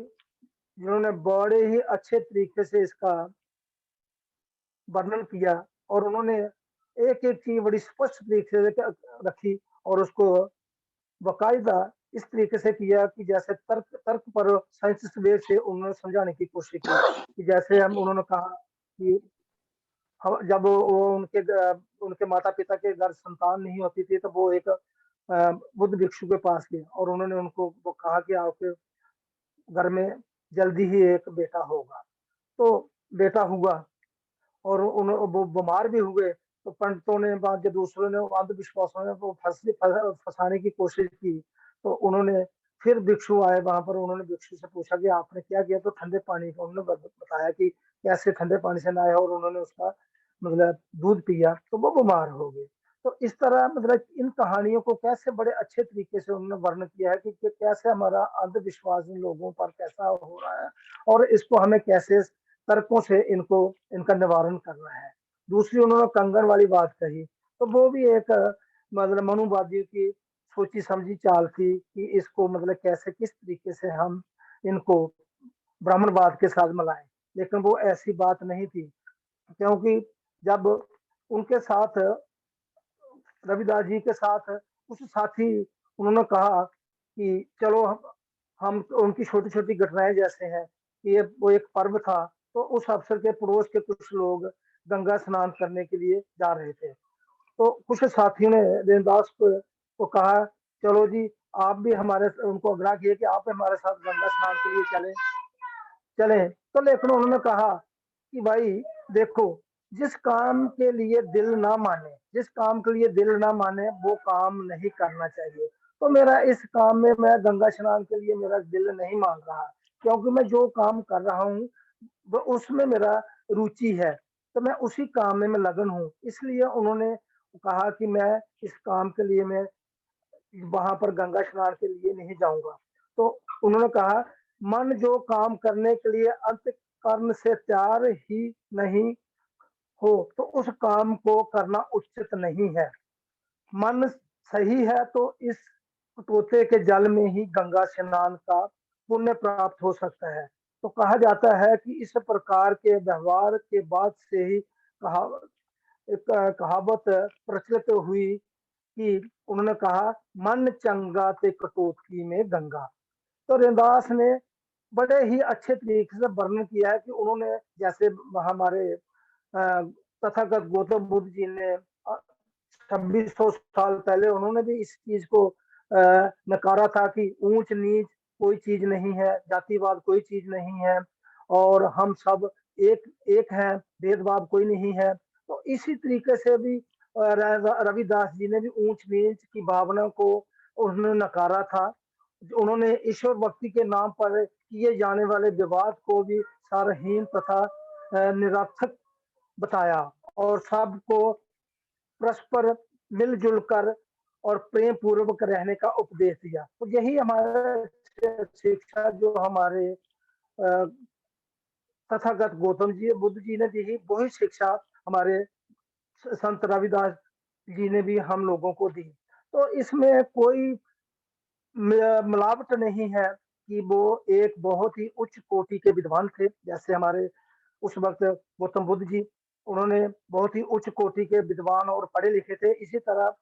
जिन्होंने बड़े ही अच्छे तरीके से इसका वर्णन किया, और उन्होंने एक एक चीज बड़ी स्पष्ट तरीके से रखी, और उसको बाकायदा इस तरीके से किया कि जैसे तर्क पर साइंस वे से उन्होंने समझाने की कोशिश की। कि जैसे उन्होंने कहा कि जब वो उनके माता पिता के घर संतान नहीं होती थी, तो वो एक बुद्ध भिक्षु के पास गए, और उन्होंने उनको वो कहा कि आपके घर में जल्दी ही एक बेटा होगा। तो बेटा हुआ, और वो बीमार भी हुए। तो पंडितों ने, बाद जब दूसरों ने, अंधविश्वासों ने वो फंसाने की कोशिश की, तो उन्होंने फिर भिक्षु आए वहां पर। उन्होंने भिक्षु से पूछा कि आपने क्या किया, तो ठंडे पानी का उन्होंने बताया कि कैसे ठंडे पानी से नहाया, और उन्होंने उसका मतलब दूध पिया, तो वो बीमार हो गए। तो इस तरह मतलब इन कहानियों को कैसे बड़े अच्छे तरीके से उन्होंने वर्णन किया है कि कैसे हमारा अंधविश्वास इन लोगों पर कैसा हो रहा है, और इसको हमें कैसे तर्कों से इनका निवारण करना है। दूसरी उन्होंने कंगन वाली बात कही, तो वो भी एक मतलब मनुवादियों की सोची समझी चाल थी कि इसको मतलब कैसे किस तरीके से हम इनको ब्राह्मणवाद के साथ मिलाएं। लेकिन वो ऐसी बात नहीं थी, क्योंकि जब उनके साथ रविदास जी के साथ कुछ साथी उन्होंने कहा कि चलो हम उनकी छोटी छोटी घटनाएं जैसे हैं कि ये वो एक पर्व था, तो उस अवसर के पड़ोस के कुछ लोग गंगा स्नान करने के लिए जा रहे थे। तो कुछ साथियों ने रविदास को कहा चलो जी आप भी हमारे, उनको आग्रह किया कि आप हमारे साथ गंगा स्नान के लिए चले। तो लेकिन उन्होंने कहा कि भाई देखो, जिस काम के लिए दिल ना माने, जिस काम के लिए दिल ना माने वो काम नहीं करना चाहिए। तो मेरा इस काम में, मैं गंगा स्नान के लिए मेरा दिल नहीं मान रहा, क्योंकि मैं जो काम कर रहा हूँ वो उसमें मेरा रुचि है, तो मैं उसी काम में मैं लगन हूँ। इसलिए उन्होंने कहा कि मैं इस काम के लिए मैं वहां पर गंगा स्नान के लिए नहीं जाऊंगा। तो उन्होंने कहा मन जो काम करने के लिए अंत कर्म से तैयार ही नहीं हो तो उस काम को करना उचित नहीं है। मन सही है तो इस तोते के जल में ही गंगा स्नान का पुण्य प्राप्त हो सकता है। तो कहा जाता है कि इस प्रकार के व्यवहार के बाद से ही एक कहावत प्रचलित हुई कि उन्होंने कहा, मन चंगा ते कटौती में गंगा। तो रैदास ने बड़े ही अच्छे तरीके से वर्णन किया है कि उन्होंने जैसे हमारे तथागत गौतम बुद्ध जी ने 2600 साल पहले उन्होंने भी इस चीज को नकारा था कि ऊंच नीच कोई चीज नहीं है, जातिवाद कोई चीज नहीं है और हम सब एक एक हैं, भेदभाव कोई नहीं है। तो इसी तरीके से भी रविदास जी ने भी ऊंच नीच की भावना को उन्होंने नकारा था। उन्होंने ईश्वर भक्ति के नाम पर किए जाने वाले विवाद को भी सारहीन तथा निरर्थक बताया और सबको परस्पर मिलजुल कर और प्रेम पूर्वक रहने का उपदेश दिया। तो यही हमारा शिक्षा जो हमारे तथागत गौतम जी बुद्ध जी ने दी, वही शिक्षा हमारे संत रविदास जी ने भी हम लोगों को दी। तो इसमें कोई मिलावट नहीं है कि वो एक बहुत ही उच्च कोटि के विद्वान थे। जैसे हमारे उस वक्त गौतम बुद्ध जी, उन्होंने बहुत ही उच्च कोटि के विद्वान और पढ़े लिखे थे। इसी तरह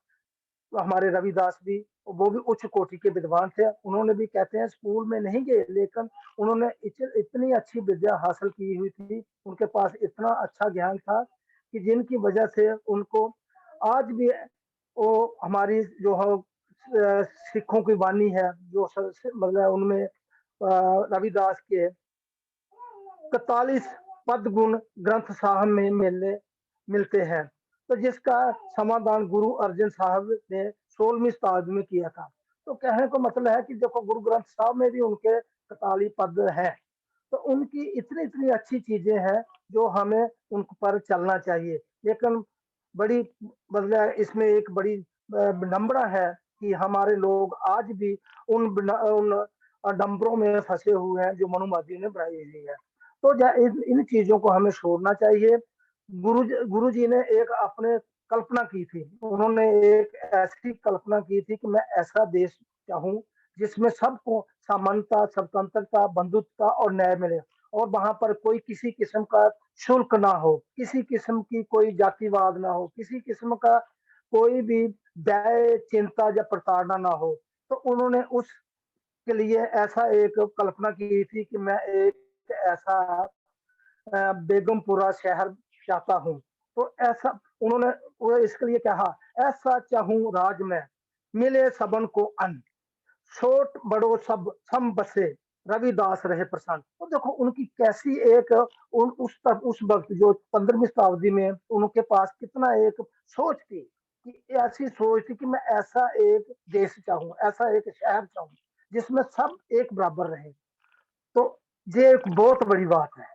हमारे रविदास भी, वो भी उच्च कोटि के विद्वान थे। उन्होंने भी कहते हैं स्कूल में नहीं गए, लेकिन उन्होंने इतनी अच्छी विद्या हासिल की हुई थी, उनके पास इतना अच्छा ज्ञान था कि जिनकी वजह से उनको आज भी वो हमारी जो सिखों की वाणी है जो मतलब उनमें रविदास के 41 पद गुण ग्रंथ साहब में मिलते हैं। तो जिसका समाधान गुरु अर्जन साहब ने 16वीं शताब्दी में किया था। तो कहने को मतलब है कि देखो गुरु ग्रंथ साहब में भी उनके 41 पद हैं। तो उनकी इतनी इतनी अच्छी चीजें हैं जो हमें उन पर चलना चाहिए। लेकिन बड़ी मतलब इसमें एक बड़ी विडंबना है कि हमारे लोग आज भी उन डंबरों में फंसे हुए हैं जो मनुवादी ने बनाई हुई है। तो इन चीजों को हमें छोड़ना चाहिए। गुरु जी ने एक अपने कल्पना की थी। उन्होंने एक ऐसी कल्पना की थी कि मैं ऐसा देश चाहूं जिसमें सबको समानता, स्वतंत्रता, बंधुत्वता और न्याय मिले और वहां पर कोई किसी किस्म का शुल्क ना हो, किसी किस्म की कोई जातिवाद ना हो, किसी किस्म का कोई भी दया, चिंता या प्रताड़ना ना हो। तो उन्होंने उसके लिए ऐसा एक कल्पना की थी कि मैं एक ऐसा बेगमपुरा शहर चाहता हूँ। तो ऐसा उन्होंने इसके लिए कहा, ऐसा चाहूं राज में मिले सबन को अन्न, छोट बड़ो सब सम बसे, रविदास रहे प्रसन्न। तो देखो उनकी कैसी एक उस वक्त जो 15वीं शताब्दी में उनके पास कितना एक सोच थी कि ऐसी सोच थी कि मैं ऐसा एक देश चाहूं, ऐसा एक शहर चाहूं जिसमें सब एक बराबर रहे। तो ये एक बहुत बड़ी बात है,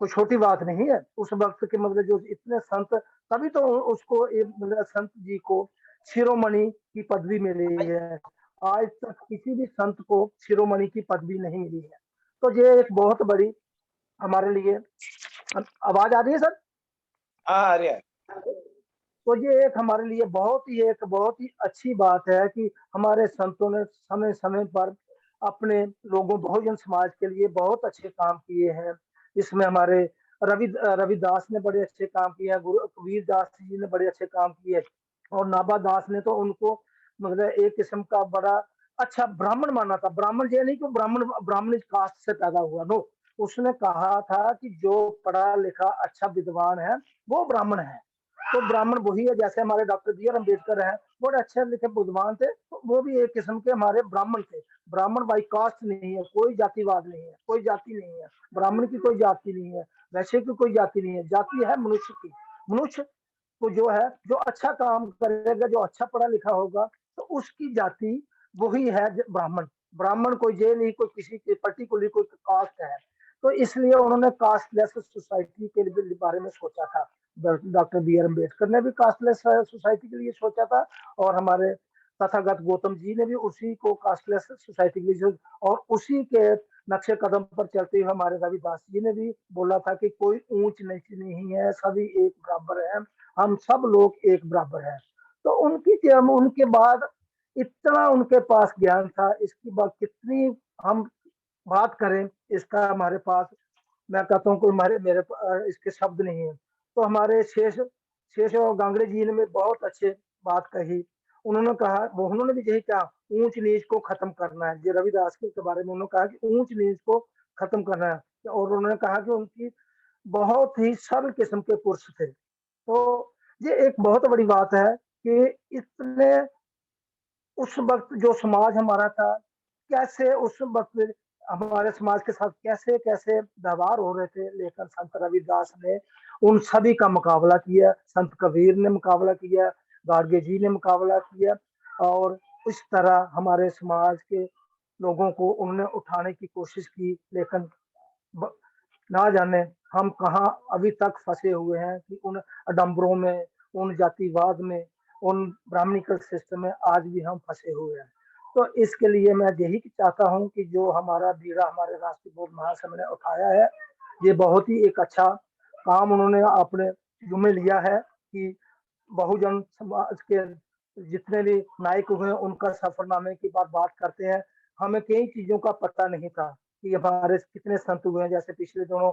कोई छोटी बात नहीं है। उस वक्त के मतलब जो इतने संत, तभी तो उसको मतलब संत जी को शिरोमणि की पदवी मिली है। आज तक किसी भी संत को शिरोमणि की पदवी नहीं मिली है। तो ये एक बहुत बड़ी हमारे लिए, आवाज आ रही है सर? हाँ अरे तो ये एक हमारे लिए बहुत ही अच्छी बात है कि हमारे संतों ने समय समय पर अपने लोगों, बहुजन समाज के लिए बहुत अच्छे काम किए हैं। इसमें हमारे रविदास ने बड़े अच्छे काम किए हैं, गुरु कबीर दास जी ने बड़े अच्छे काम किए और नाभा दास ने तो उनको मतलब एक किस्म का बड़ा अच्छा ब्राह्मण माना था। ब्राह्मण ये नहीं कि ब्राह्मण कास्ट से पैदा हुआ, नो, उसने कहा था कि जो पढ़ा लिखा अच्छा विद्वान है वो ब्राह्मण है। तो ब्राह्मण वही है, जैसे हमारे डॉक्टर बी आर अम्बेडकर हैं, बड़े अच्छे लिखे विद्वान थे, तो वो भी एक किस्म के हमारे ब्राह्मण थे। ब्राह्मण बाई कास्ट नहीं है, कोई जातिवाद नहीं है, कोई जाति नहीं है, ब्राह्मण की कोई जाति नहीं है, वैश्य की कोई जाति नहीं है। जाति है मनुष्य की। मनुष्य को जो है, जो अच्छा काम करेगा, जो अच्छा पढ़ा लिखा होगा, तो उसकी जाति वही है ब्राह्मण। ब्राह्मण कोई ये नहीं कोई किसी के पर्टिकुलर कोई कास्ट है। तो इसलिए उन्होंने कास्टलेस सोसाइटी के बारे में सोचा था। डॉक्टर बी आर अम्बेडकर ने भी कास्टलेस सोसाइटी के लिए सोचा था और हमारे तथागत गौतम जी ने भी उसी को कास्टलेस सोसाइटी के लिए और उसी के नक्शे कदम पर चलते हुए हमारे रविदास जी ने भी बोला था कि कोई ऊंच नीच नहीं है, सभी एक बराबर है, हम सब लोग एक बराबर है। तो उनके बाद इतना उनके पास ज्ञान था, इसकी बात कितनी हम बात करें, इसका हमारे पास, मैं कहता हूँ कोई मेरे इसके शब्द नहीं है। तो हमारे शेष और गांगड़े जी ने बहुत अच्छे बात कही। उन्होंने कहा, वो उन्होंने भी यही कहा, ऊंच नीच को खत्म करना है। जो रविदास के बारे में उन्होंने कहा कि ऊंच नीच को खत्म करना है, और उन्होंने कहा कि उनकी बहुत ही सरल किस्म के पुरुष थे। तो ये एक बहुत बड़ी बात है कि इतने उस वक्त जो समाज हमारा था, कैसे उस वक्त हमारे समाज के साथ कैसे कैसे व्यवहार हो रहे थे, लेकिन संत रविदास ने उन सभी का मुकाबला किया। संत कबीर ने मुकाबला किया, गाडगे जी ने मुकाबला किया, और इस तरह हमारे समाज के लोगों को उन्होंने उठाने की कोशिश की। लेकिन ना जाने हम कहाँ अभी तक फंसे हुए हैं कि उन अडम्बरों में, उन जातिवाद में, उन ब्राह्मणिकल सिस्टम में आज भी हम फंसे हुए हैं। तो इसके लिए मैं यही चाहता हूं कि जो हमारा बीड़ा हमारे राष्ट्रीय बोर्ड महासभा ने उठाया है, ये बहुत ही एक अच्छा काम उन्होंने अपने जुम्मे लिया है कि बहुजन समाज के जितने भी नायक हुए उनका सफरनामे की बात करते हैं। हमें कई चीजों का पता नहीं था कि हमारे कितने संत हुए हैं। जैसे पिछले दोनों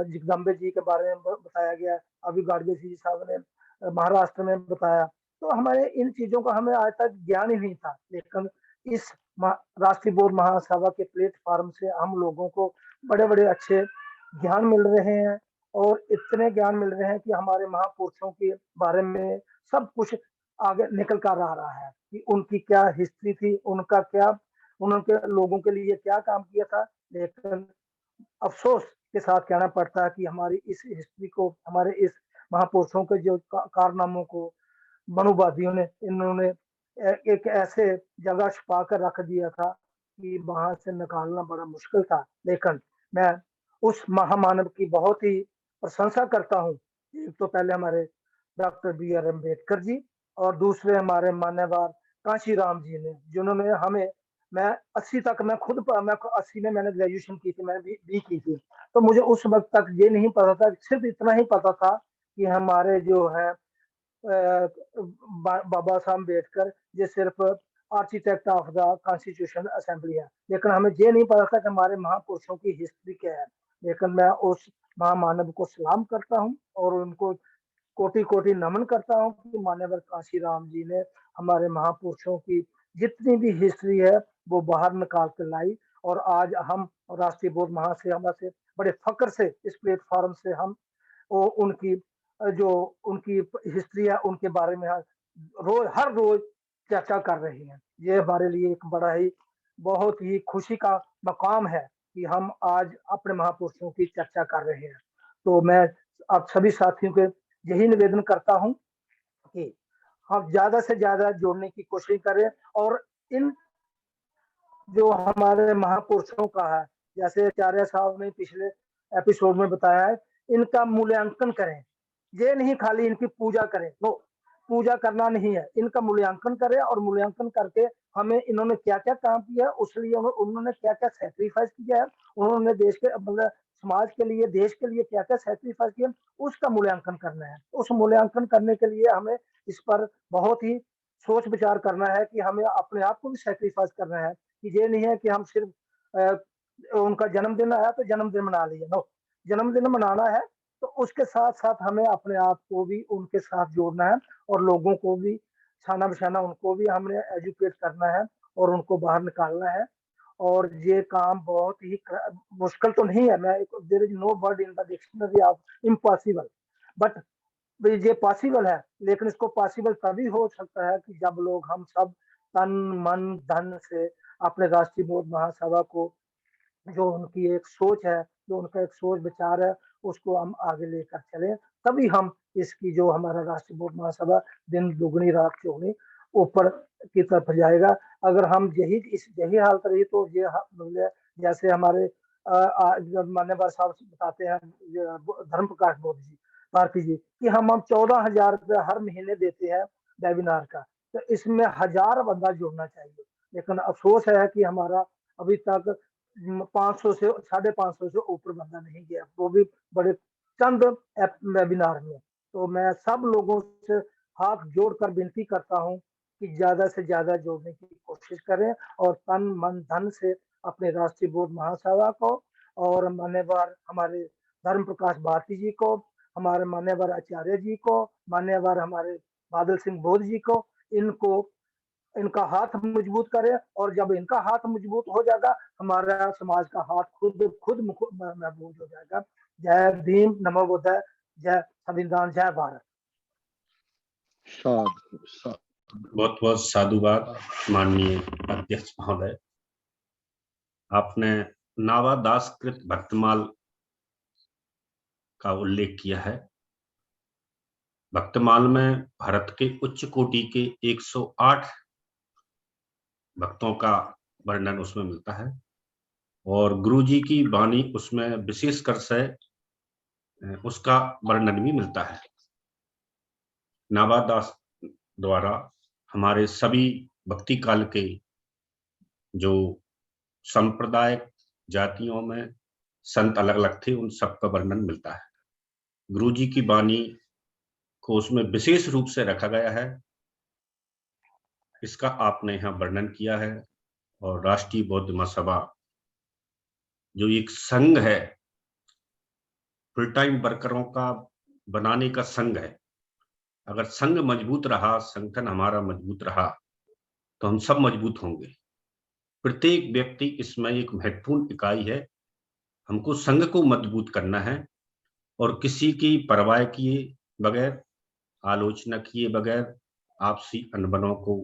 जगदम्बे जी के बारे में बताया गया, अभी गाडगे जी साहब ने महाराष्ट्र में बताया। तो हमारे इन चीजों का हमें आज तक ज्ञान ही नहीं था, लेकिन इस राष्ट्रीय बोर्ड महासभा के प्लेटफॉर्म से हम लोगों को बड़े बड़े अच्छे ज्ञान मिल रहे हैं, और इतने ज्ञान मिल रहे हैं कि हमारे महापुरुषों के बारे में सब कुछ आगे निकल कर आ रहा है कि उनकी क्या हिस्ट्री थी, उनका क्या, उन्होंने लोगों के लिए क्या काम किया था। लेकिन अफसोस के साथ कहना पड़ता है कि हमारी इस हिस्ट्री को, हमारे इस महापुरुषों के जो कारनामों को मनुवादियों ने, इन्होंने एक ऐसे जगह छुपा कर रख दिया था कि वहां से निकालना बड़ा मुश्किल था। लेकिन मैं उस महामानव की बहुत ही प्रशंसा करता हूँ। एक तो पहले हमारे डॉक्टर BR अम्बेडकर जी, और दूसरे हमारे मान्यवर कांशीराम जी ने, जिन्होंने हमें, मैं 80 तक, मैं खुद मैं 80 में मैंने ग्रेजुएशन की थी, मैंने भी की थी। तो मुझे उस वक्त तक ये नहीं पता था, सिर्फ इतना ही पता था कि हमारे जो है बाबा साहब अम्बेडकर ये सिर्फ architect of the constitution assembly है, लेकिन हमें ये नहीं पता था कि हमारे महापुरुषों की हिस्ट्री क्या है। लेकिन मैं उस महामानव को सलाम करता हूँ और उनको कोटि कोटि नमन करता हूँ कि मान्यवर कांशीराम जी ने हमारे महापुरुषों की जितनी भी हिस्ट्री है वो बाहर निकाल कर लाई, और आज हम राष्ट्रीय बोर्ड महासभा से बड़े फक्र से इस प्लेटफॉर्म से हम वो उनकी जो उनकी हिस्ट्री है उनके बारे में हर रोज चर्चा कर रहे हैं। ये हमारे लिए एक बड़ा ही, बहुत ही खुशी का मकाम है कि हम आज अपने महापुरुषों की चर्चा कर रहे हैं। तो मैं आप सभी साथियों के यही निवेदन करता हूं कि हम ज्यादा से ज्यादा जोड़ने की कोशिश करें, और इन जो हमारे महापुरुषों का है, जैसे आचार्य साहब ने पिछले एपिसोड में बताया है, इनका मूल्यांकन करें। ये नहीं खाली इनकी पूजा करें, तो पूजा करना नहीं है, इनका मूल्यांकन करें, और मूल्यांकन करके हमें इन्होंने क्या क्या काम किया है, उस लिए उन्होंने क्या क्या सेक्रीफाइस किया है, उन्होंने देश के मतलब समाज के लिए, देश के लिए क्या क्या सेक्रीफाइस किया, उसका मूल्यांकन करना है। उस मूल्यांकन करने के लिए हमें इस पर बहुत ही सोच विचार करना है कि हमें अपने आप को भी सेक्रीफाइस करना है, कि ये नहीं है कि हम सिर्फ उनका जन्मदिन आया तो जन्मदिन मना लिया। नो, जन्मदिन मनाना है तो उसके साथ साथ हमें अपने आप को भी उनके साथ जोड़ना है, और लोगों को भी छाना बिछाना, उनको भी हमने एजुकेट करना है और उनको बाहर निकालना है। और ये काम बहुत ही मुश्किल तो नहीं है, मैं, there is no word in the dictionary of impossible, but ये पॉसिबल है। लेकिन इसको पॉसिबल तभी हो सकता है कि जब लोग, हम सब तन मन धन से अपने राष्ट्रीय बोर्ड महासभा को, जो उनकी एक सोच है, जो उनका एक सोच विचार है, उसको हम आगे लेकर चलें। तभी हम इसकी, जो हमारा राष्ट्रीय बोर्ड महासभा दिन दुगनी रात चौगनी ऊपर की तरफ जाएगा। अगर हम यही हालत रही तो ये जैसे हमारे मान्यवर साहब बताते हैं, धर्म प्रकाश बोध जी, भारती जी, कि हम 14,000 रुपये हर महीने देते हैं वेबिनार का, तो इसमें 1000 बंदा जुड़ना चाहिए। लेकिन अफसोस है कि हमारा अभी तक 500 से 550 से ऊपर बंदा नहीं गया, वो भी बड़े चंद वेबिनार में। तो मैं सब लोगों से हाथ जोड़कर विनती करता हूं कि ज्यादा से ज्यादा जोड़ने की कोशिश करें और तन मन धन से अपने राष्ट्रीय बोर्ड महासभा को और मान्यवर हमारे धर्म प्रकाश भारती जी को, हमारे मान्यवर आचार्य जी को, मान्यवर हमारे बादल सिंह बोध जी को, इनको इनका हाथ मजबूत करें। और जब इनका हाथ मजबूत हो जाएगा, हमारा समाज का हाथ खुद खुद मजबूत हो जाएगा। जय भीम, नमो बुद्धाय, जय संविधान, जय भारत। बहुत बहुत साधुवाद माननीय अध्यक्ष महोदय। आपने नावा दासकृत भक्तमाल का उल्लेख किया है। भक्तमाल में भारत के उच्च कोटि के 108 भक्तों का वर्णन उसमें मिलता है और गुरुजी की वाणी उसमें विशेषकर से उसका वर्णन भी मिलता है। नावादास द्वारा हमारे सभी भक्ति काल के जो सांप्रदायिक जातियों में संत अलग अलग थे, उन सबका वर्णन मिलता है। गुरुजी की वाणी को उसमें विशेष रूप से रखा गया है, इसका आपने यहाँ वर्णन किया है। और राष्ट्रीय बौद्ध महासभा जो एक संघ है, फुल टाइम वर्करों का बनाने का संघ है, अगर संघ मजबूत रहा, संगठन हमारा मजबूत रहा, तो हम सब मजबूत होंगे। प्रत्येक व्यक्ति इसमें एक महत्वपूर्ण इकाई है। हमको संघ को मजबूत करना है और किसी की परवाह किए बगैर, आलोचना किए बगैर, आपसी अनबनों को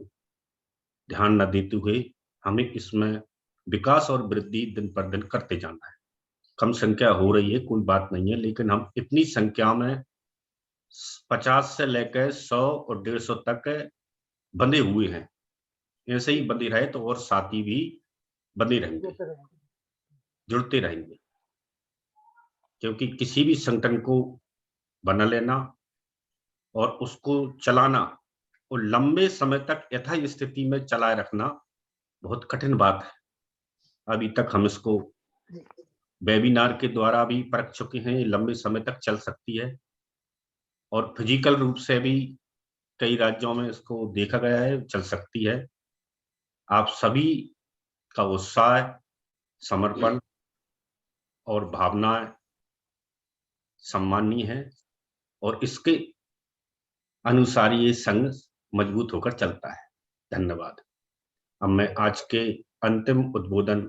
ध्यान न देते हुए हमें इसमें विकास और वृद्धि दिन पर दिन करते जाना है। कम संख्या हो रही है, कोई बात नहीं है, लेकिन हम इतनी संख्या में 50 से लेकर 100 और 150 तक बंधे हुए हैं। ऐसे ही बंधे रहे तो और साथी भी बंधे रहेंगे, जुड़ते रहेंगे। क्योंकि किसी भी संगठन को बना लेना और उसको चलाना और लंबे समय तक यथा स्थिति में चलाए रखना बहुत कठिन बात है। अभी तक हम इसको वेबिनार के द्वारा भी परख चुके हैं, लंबे समय तक चल सकती है और फिजिकल रूप से भी कई राज्यों में इसको देखा गया है, चल सकती है। आप सभी का उत्साह, समर्पण और भावनाएं सम्माननीय है और इसके अनुसार ये संघ मजबूत होकर चलता है। धन्यवाद। अब मैं आज के अंतिम उद्बोधन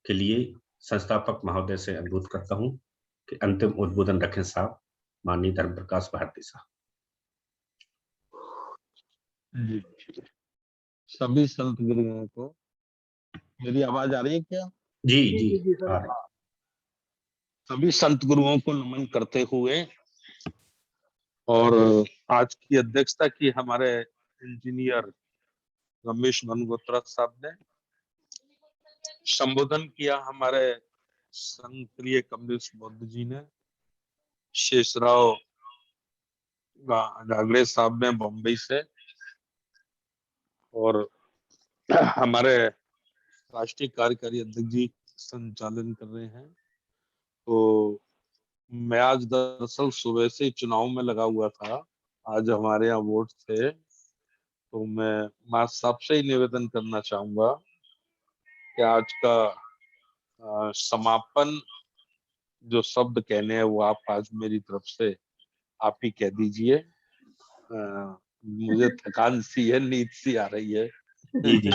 के लिए संस्थापक महोदय से अनुरोध करता हूं कि अंतिम उद्बोधन रखें साहब, माननीय धर्म प्रकाश भारती साहब। जी, सभी संत गुरुओं को, मेरी आवाज आ रही है क्या? जी जी आ रही। सभी संत गुरुओं को नमन करते हुए और आज की अध्यक्षता की हमारे इंजीनियर रमेश गंगोत्रा साहब ने, संबोधन किया हमारे संघ प्रिय कमलेश बौद्ध जी ने, शेषराव गागड़े साहब ने बम्बई से, और हमारे राष्ट्रीय कार्यकारी अध्यक्ष जी संचालन कर रहे हैं। तो मैं आज दरअसल सुबह से चुनाव में लगा हुआ था, आज हमारे यहाँ वोट थे, तो मैं सबसे ही निवेदन करना चाहूंगा कि आज का समापन जो शब्द कहने हैं वो आप आज मेरी तरफ से आप ही कह दीजिए। मुझे थकान सी है, नींद सी आ रही है। जी जी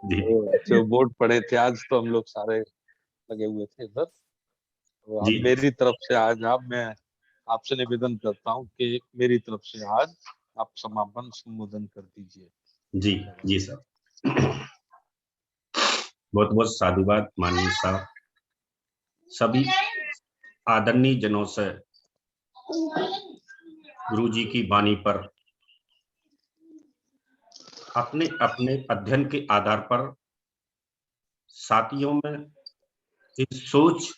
जी जो वोट पड़े थे आज तो हम लोग सारे लगे हुए थे इधर, तो अब जी मेरी तरफ से आज मैं आपसे निवेदन करता हूं कि मेरी तरफ से आज आप समापन संबोधन कर दीजिए। जी जी सर। बहुत बहुत साधुवाद माननीय साहब। सभी आदरणीय जनों से गुरु जी की वाणी पर अपने अपने अध्ययन के आधार पर साथियों में एक सोच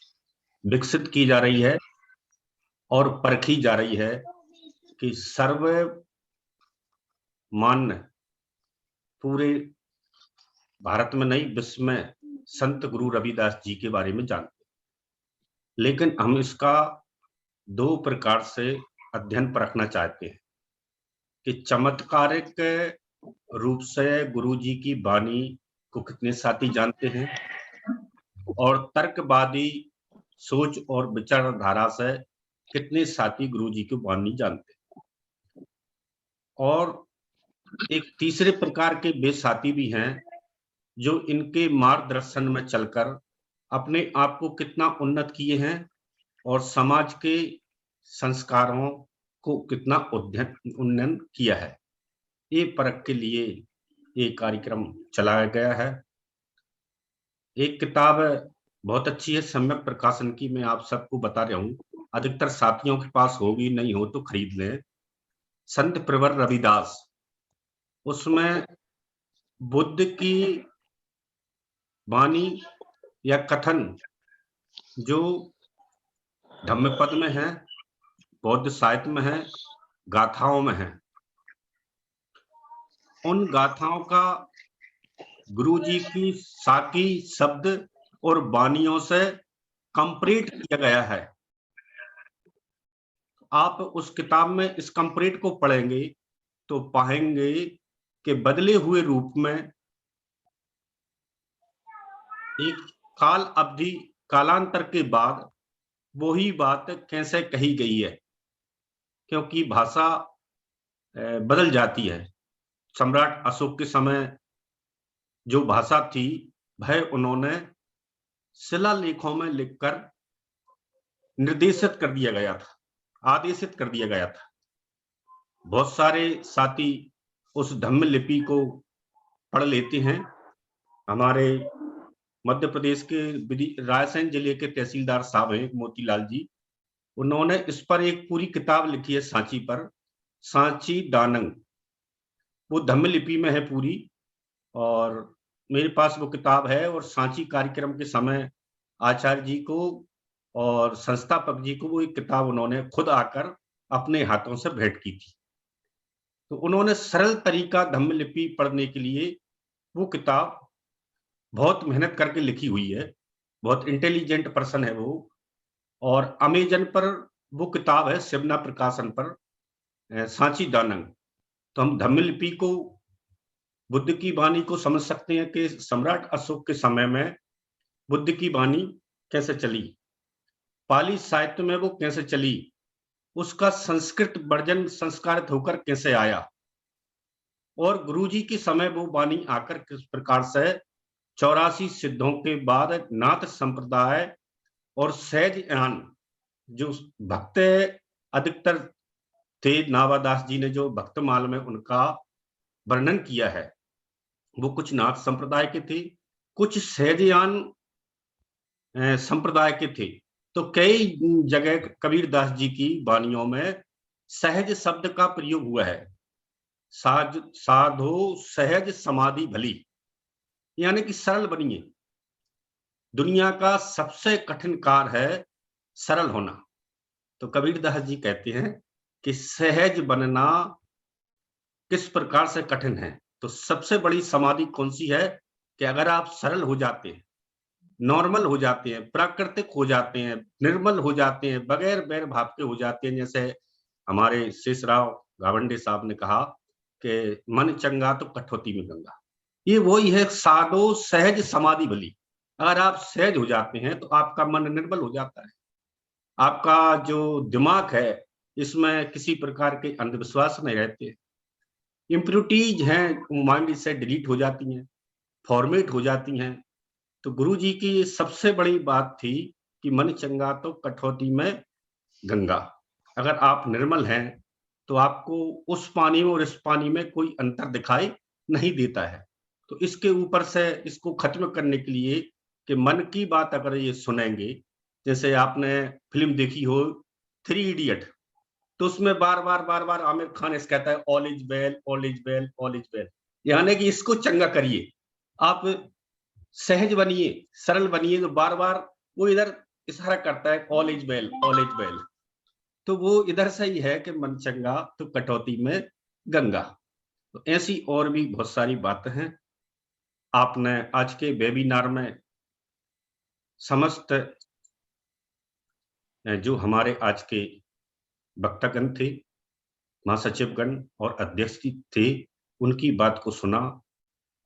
विकसित की जा रही है और परखी जा रही है कि सर्वमान्य पूरे भारत में नहीं, विश्व में संत गुरु रविदास जी के बारे में जानते हैं, लेकिन हम इसका दो प्रकार से अध्ययन परखना चाहते हैं कि चमत्कारिक रूप से गुरु जी की वाणी को कितने साथी जानते हैं और तर्कवादी सोच और विचारधारा से कितने साथी गुरु जी की वाणी जानते हैं। और एक तीसरे प्रकार के वे साथी भी हैं जो इनके मार्गदर्शन में चलकर अपने आप को कितना उन्नत किए हैं और समाज के संस्कारों को कितना उन्नयन किया है। ये परख के लिए ये कार्यक्रम चलाया गया है। एक किताब बहुत अच्छी है, सम्यक प्रकाशन की, मैं आप सबको बता रहा हूँ, अधिकतर साथियों के पास होगी, नहीं हो तो खरीद लें। संत प्रवर रविदास, उसमें बुद्ध की वाणी या कथन जो धम्मपद में है, बौद्ध साहित्य में है, गाथाओं में है, उन गाथाओं का गुरु जी की साकी शब्द और वाणियों से कंपेयर किया गया है। आप उस किताब में इस कंपेयर को पढ़ेंगे तो पाएंगे कि बदले हुए रूप में एक काल अवधि, कालांतर के बाद वही बात कैसे कही गई है, क्योंकि भाषा बदल जाती है। सम्राट अशोक के समय जो भाषा थी वह उन्होंने शिलालेखों में लिखकर निर्देशित कर दिया गया था, आदेशित कर दिया गया था। बहुत सारे साथी उस धम्म लिपि को पढ़ लेते हैं। हमारे मध्य प्रदेश के रायसेन जिले के तहसीलदार साहब हैं मोतीलाल जी, उन्होंने इस पर एक पूरी किताब लिखी है सांची पर, सांची दानंग, वो धम्म लिपि में है पूरी, और मेरे पास वो किताब है। और सांची कार्यक्रम के समय आचार्य जी को और संस्थापक जी को वो एक किताब उन्होंने खुद आकर अपने हाथों से भेंट की थी। तो उन्होंने सरल तरीका धम्म लिपि पढ़ने के लिए वो किताब बहुत मेहनत करके लिखी हुई है, बहुत इंटेलिजेंट पर्सन है वो। और अमेजन पर वो किताब है, शिवना प्रकाशन पर, सांची दानंग। तो हम धम्म लिपि को, बुद्ध की वाणी को समझ सकते हैं कि सम्राट अशोक के समय में बुद्ध की वाणी कैसे चली, पाली साहित्य में वो कैसे चली, उसका संस्कृत वर्जन संस्कारित होकर कैसे आया, और गुरुजी के समय वो वाणी आकर किस प्रकार से 84 सिद्धों के बाद नाथ संप्रदाय और सहज ज्ञान जो भक्त अधिकतर थे, नावादास जी ने जो भक्तमाल में उनका वर्णन किया है, वो कुछ नाथ संप्रदाय के थे, कुछ सहजयान संप्रदाय के थे। तो कई जगह कबीरदास जी की वाणियों में सहज शब्द का प्रयोग हुआ है। साधो सहज समाधि भली, यानी कि सरल बनिए। दुनिया का सबसे कठिन कार्य है सरल होना। तो कबीरदास जी कहते हैं कि सहज बनना किस प्रकार से कठिन है। तो सबसे बड़ी समाधि कौन सी है कि अगर आप सरल हो जाते हैं, नॉर्मल हो जाते हैं, प्राकृतिक हो जाते हैं, निर्मल हो जाते हैं, बगैर बैर भाव के हो जाते हैं। जैसे हमारे शेषराव गावंडे साहब ने कहा कि मन चंगा तो कठौती में गंगा। ये वही है, साधो सहज समाधि भली। अगर आप सहज हो जाते हैं तो आपका मन निर्मल हो जाता है, आपका जो दिमाग है इसमें किसी प्रकार के अंधविश्वास नहीं रहते, इम्प्योरिटीज हैं माइंड से डिलीट हो जाती हैं, फॉर्मेट हो जाती हैं। तो गुरु जी की सबसे बड़ी बात थी कि मन चंगा तो कठौती में गंगा। अगर आप निर्मल हैं तो आपको उस पानी में और इस पानी में कोई अंतर दिखाई नहीं देता है। तो इसके ऊपर से इसको खत्म करने के लिए कि मन की बात अगर ये सुनेंगे, जैसे आपने फिल्म देखी हो 3 इडियट, तो उसमें बार बार आमिर खान इस कहता है all is well, all is well, all is well, यानी कि इसको चंगा करिए, आप सहज बनिए, सरल बनिए। तो बार बार वो इधर इशारा करता है all is well, all is well. तो वो इधर से ही है कि मन चंगा तो कटौती में गंगा। तो ऐसी और भी बहुत सारी बातें हैं। आपने आज के वेबिनार में समस्त जो हमारे आज के वक्तागण थे, महासचिवगण और अध्यक्ष जी थे, उनकी बात को सुना।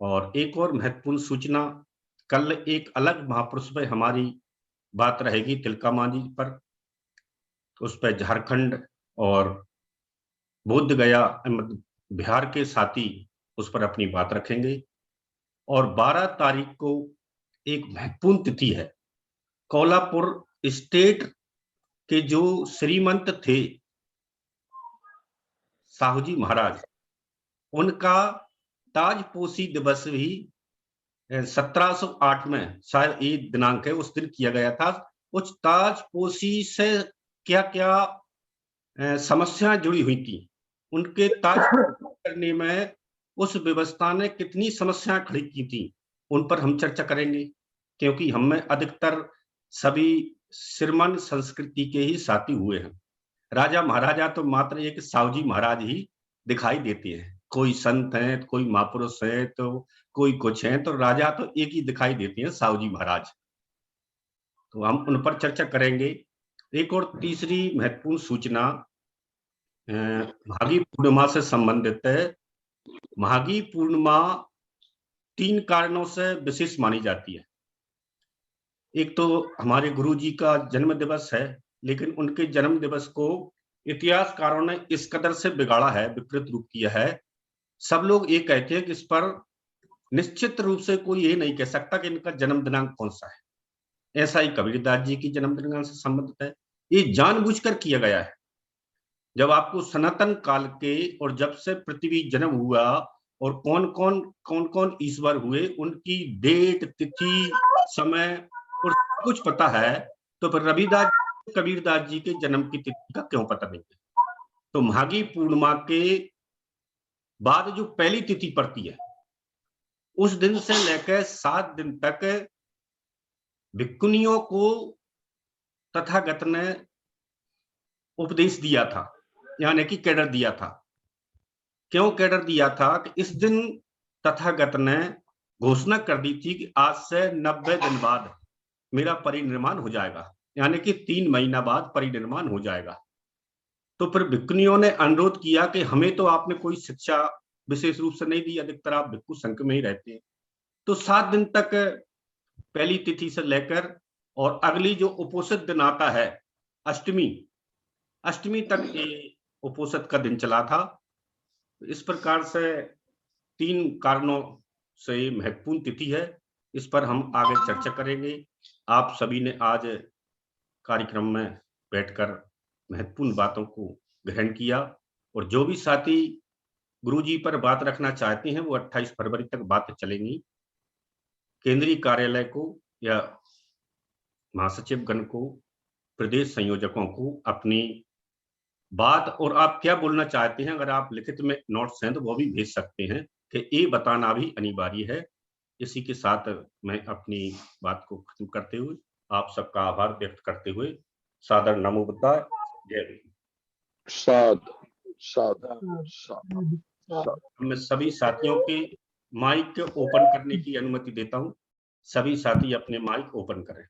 और एक और महत्वपूर्ण सूचना, कल एक अलग महापुरुष पे हमारी बात रहेगी, तिलका मांझी पर। उस पर झारखंड और बोध गया बिहार के साथी उस पर अपनी बात रखेंगे। और 12 तारीख को एक महत्वपूर्ण तिथि है, कोल्हापुर स्टेट के जो श्रीमंत थे साहू जी महाराज, उनका ताजपोशी दिवस भी 1708 में शायद ये दिनांक है, उस दिन किया गया था। उस ताजपोशी से क्या क्या समस्याएं जुड़ी हुई थी, उनके ताज करने में उस व्यवस्था ने कितनी समस्याएं खड़ी की थी, उन पर हम चर्चा करेंगे। क्योंकि हम में अधिकतर सभी सिरमन संस्कृति के ही साथी हुए हैं। राजा महाराजा तो मात्र एक साहू जी महाराज ही दिखाई देते हैं, कोई संत हैं, कोई महापुरुष है, तो कोई कुछ है, तो राजा तो एक ही दिखाई देते हैं, साहू जी महाराज। तो हम उन पर चर्चा करेंगे। एक और तीसरी महत्वपूर्ण सूचना माघी पूर्णिमा से संबंधित है। माघी पूर्णिमा 3 कारणों से विशेष मानी जाती है। एक तो हमारे गुरु जी का जन्म दिवस है, लेकिन उनके जन्म दिवस को इतिहासकारों ने इस कदर से बिगाड़ा है, विकृत रूप किया है। सब लोग ये कहते हैं कि इस पर निश्चित रूप से कोई ये नहीं कह सकता कि इनका जन्म दिनांक कौन सा है। ऐसा ही कबीरदास जी की जन्म दिनांक से संबंधित है। ये जानबूझकर किया गया है। जब आपको सनातन काल के और जब से पृथ्वी जन्म हुआ और कौन कौन ईश्वर हुए, उनकी डेट, तिथि, समय और कुछ पता है, तो फिर रविदास कबीरदास जी के जन्म की तिथि का क्यों पता नहीं है? तो माघी पूर्णिमा के बाद जो पहली तिथि पड़ती है, उस दिन से लेकर 7 दिन तक भिक्खुनियों को तथागत ने उपदेश दिया था, यानी कि कैडर दिया था। क्यों कैडर दिया था? कि इस दिन तथागत ने घोषणा कर दी थी कि आज से 90 दिन बाद मेरा परिनिर्वाण हो जाएगा, यानी कि 3 महीना बाद परिनिर्वाण हो जाएगा। तो फिर भिक्खुनियों ने अनुरोध किया कि हमें तो आपने कोई शिक्षा विशेष रूप से नहीं दी, अधिकतर आप भिक्खु संघ में ही रहते हैं। तो 7 दिन तक पहली तिथि से लेकर और अगली जो उपोषित दिन आता है अष्टमी तक ये उपोषित का दिन चला था। इस प्रकार से 3 कारणों से महत्वपूर्ण तिथि है। इस पर हम आगे चर्चा करेंगे। आप सभी ने आज कार्यक्रम में बैठकर महत्वपूर्ण बातों को ग्रहण किया, और जो भी साथी गुरुजी पर बात रखना चाहते हैं वो 28 फरवरी तक बात चलेंगी। केंद्रीय कार्यालय को या महासचिवगण को, प्रदेश संयोजकों को अपनी बात और आप क्या बोलना चाहते हैं, अगर आप लिखित में नोट्स हैं तो वो भी भेज सकते हैं, कि ये बताना भी अनिवार्य है। इसी के साथ मैं अपनी बात को खत्म करते हुए आप सबका आभार व्यक्त करते हुए सादर नमो बुद्धाय, जय भीम। मैं सभी साथियों के माइक ओपन करने की अनुमति देता हूं। सभी साथी अपने माइक ओपन करें।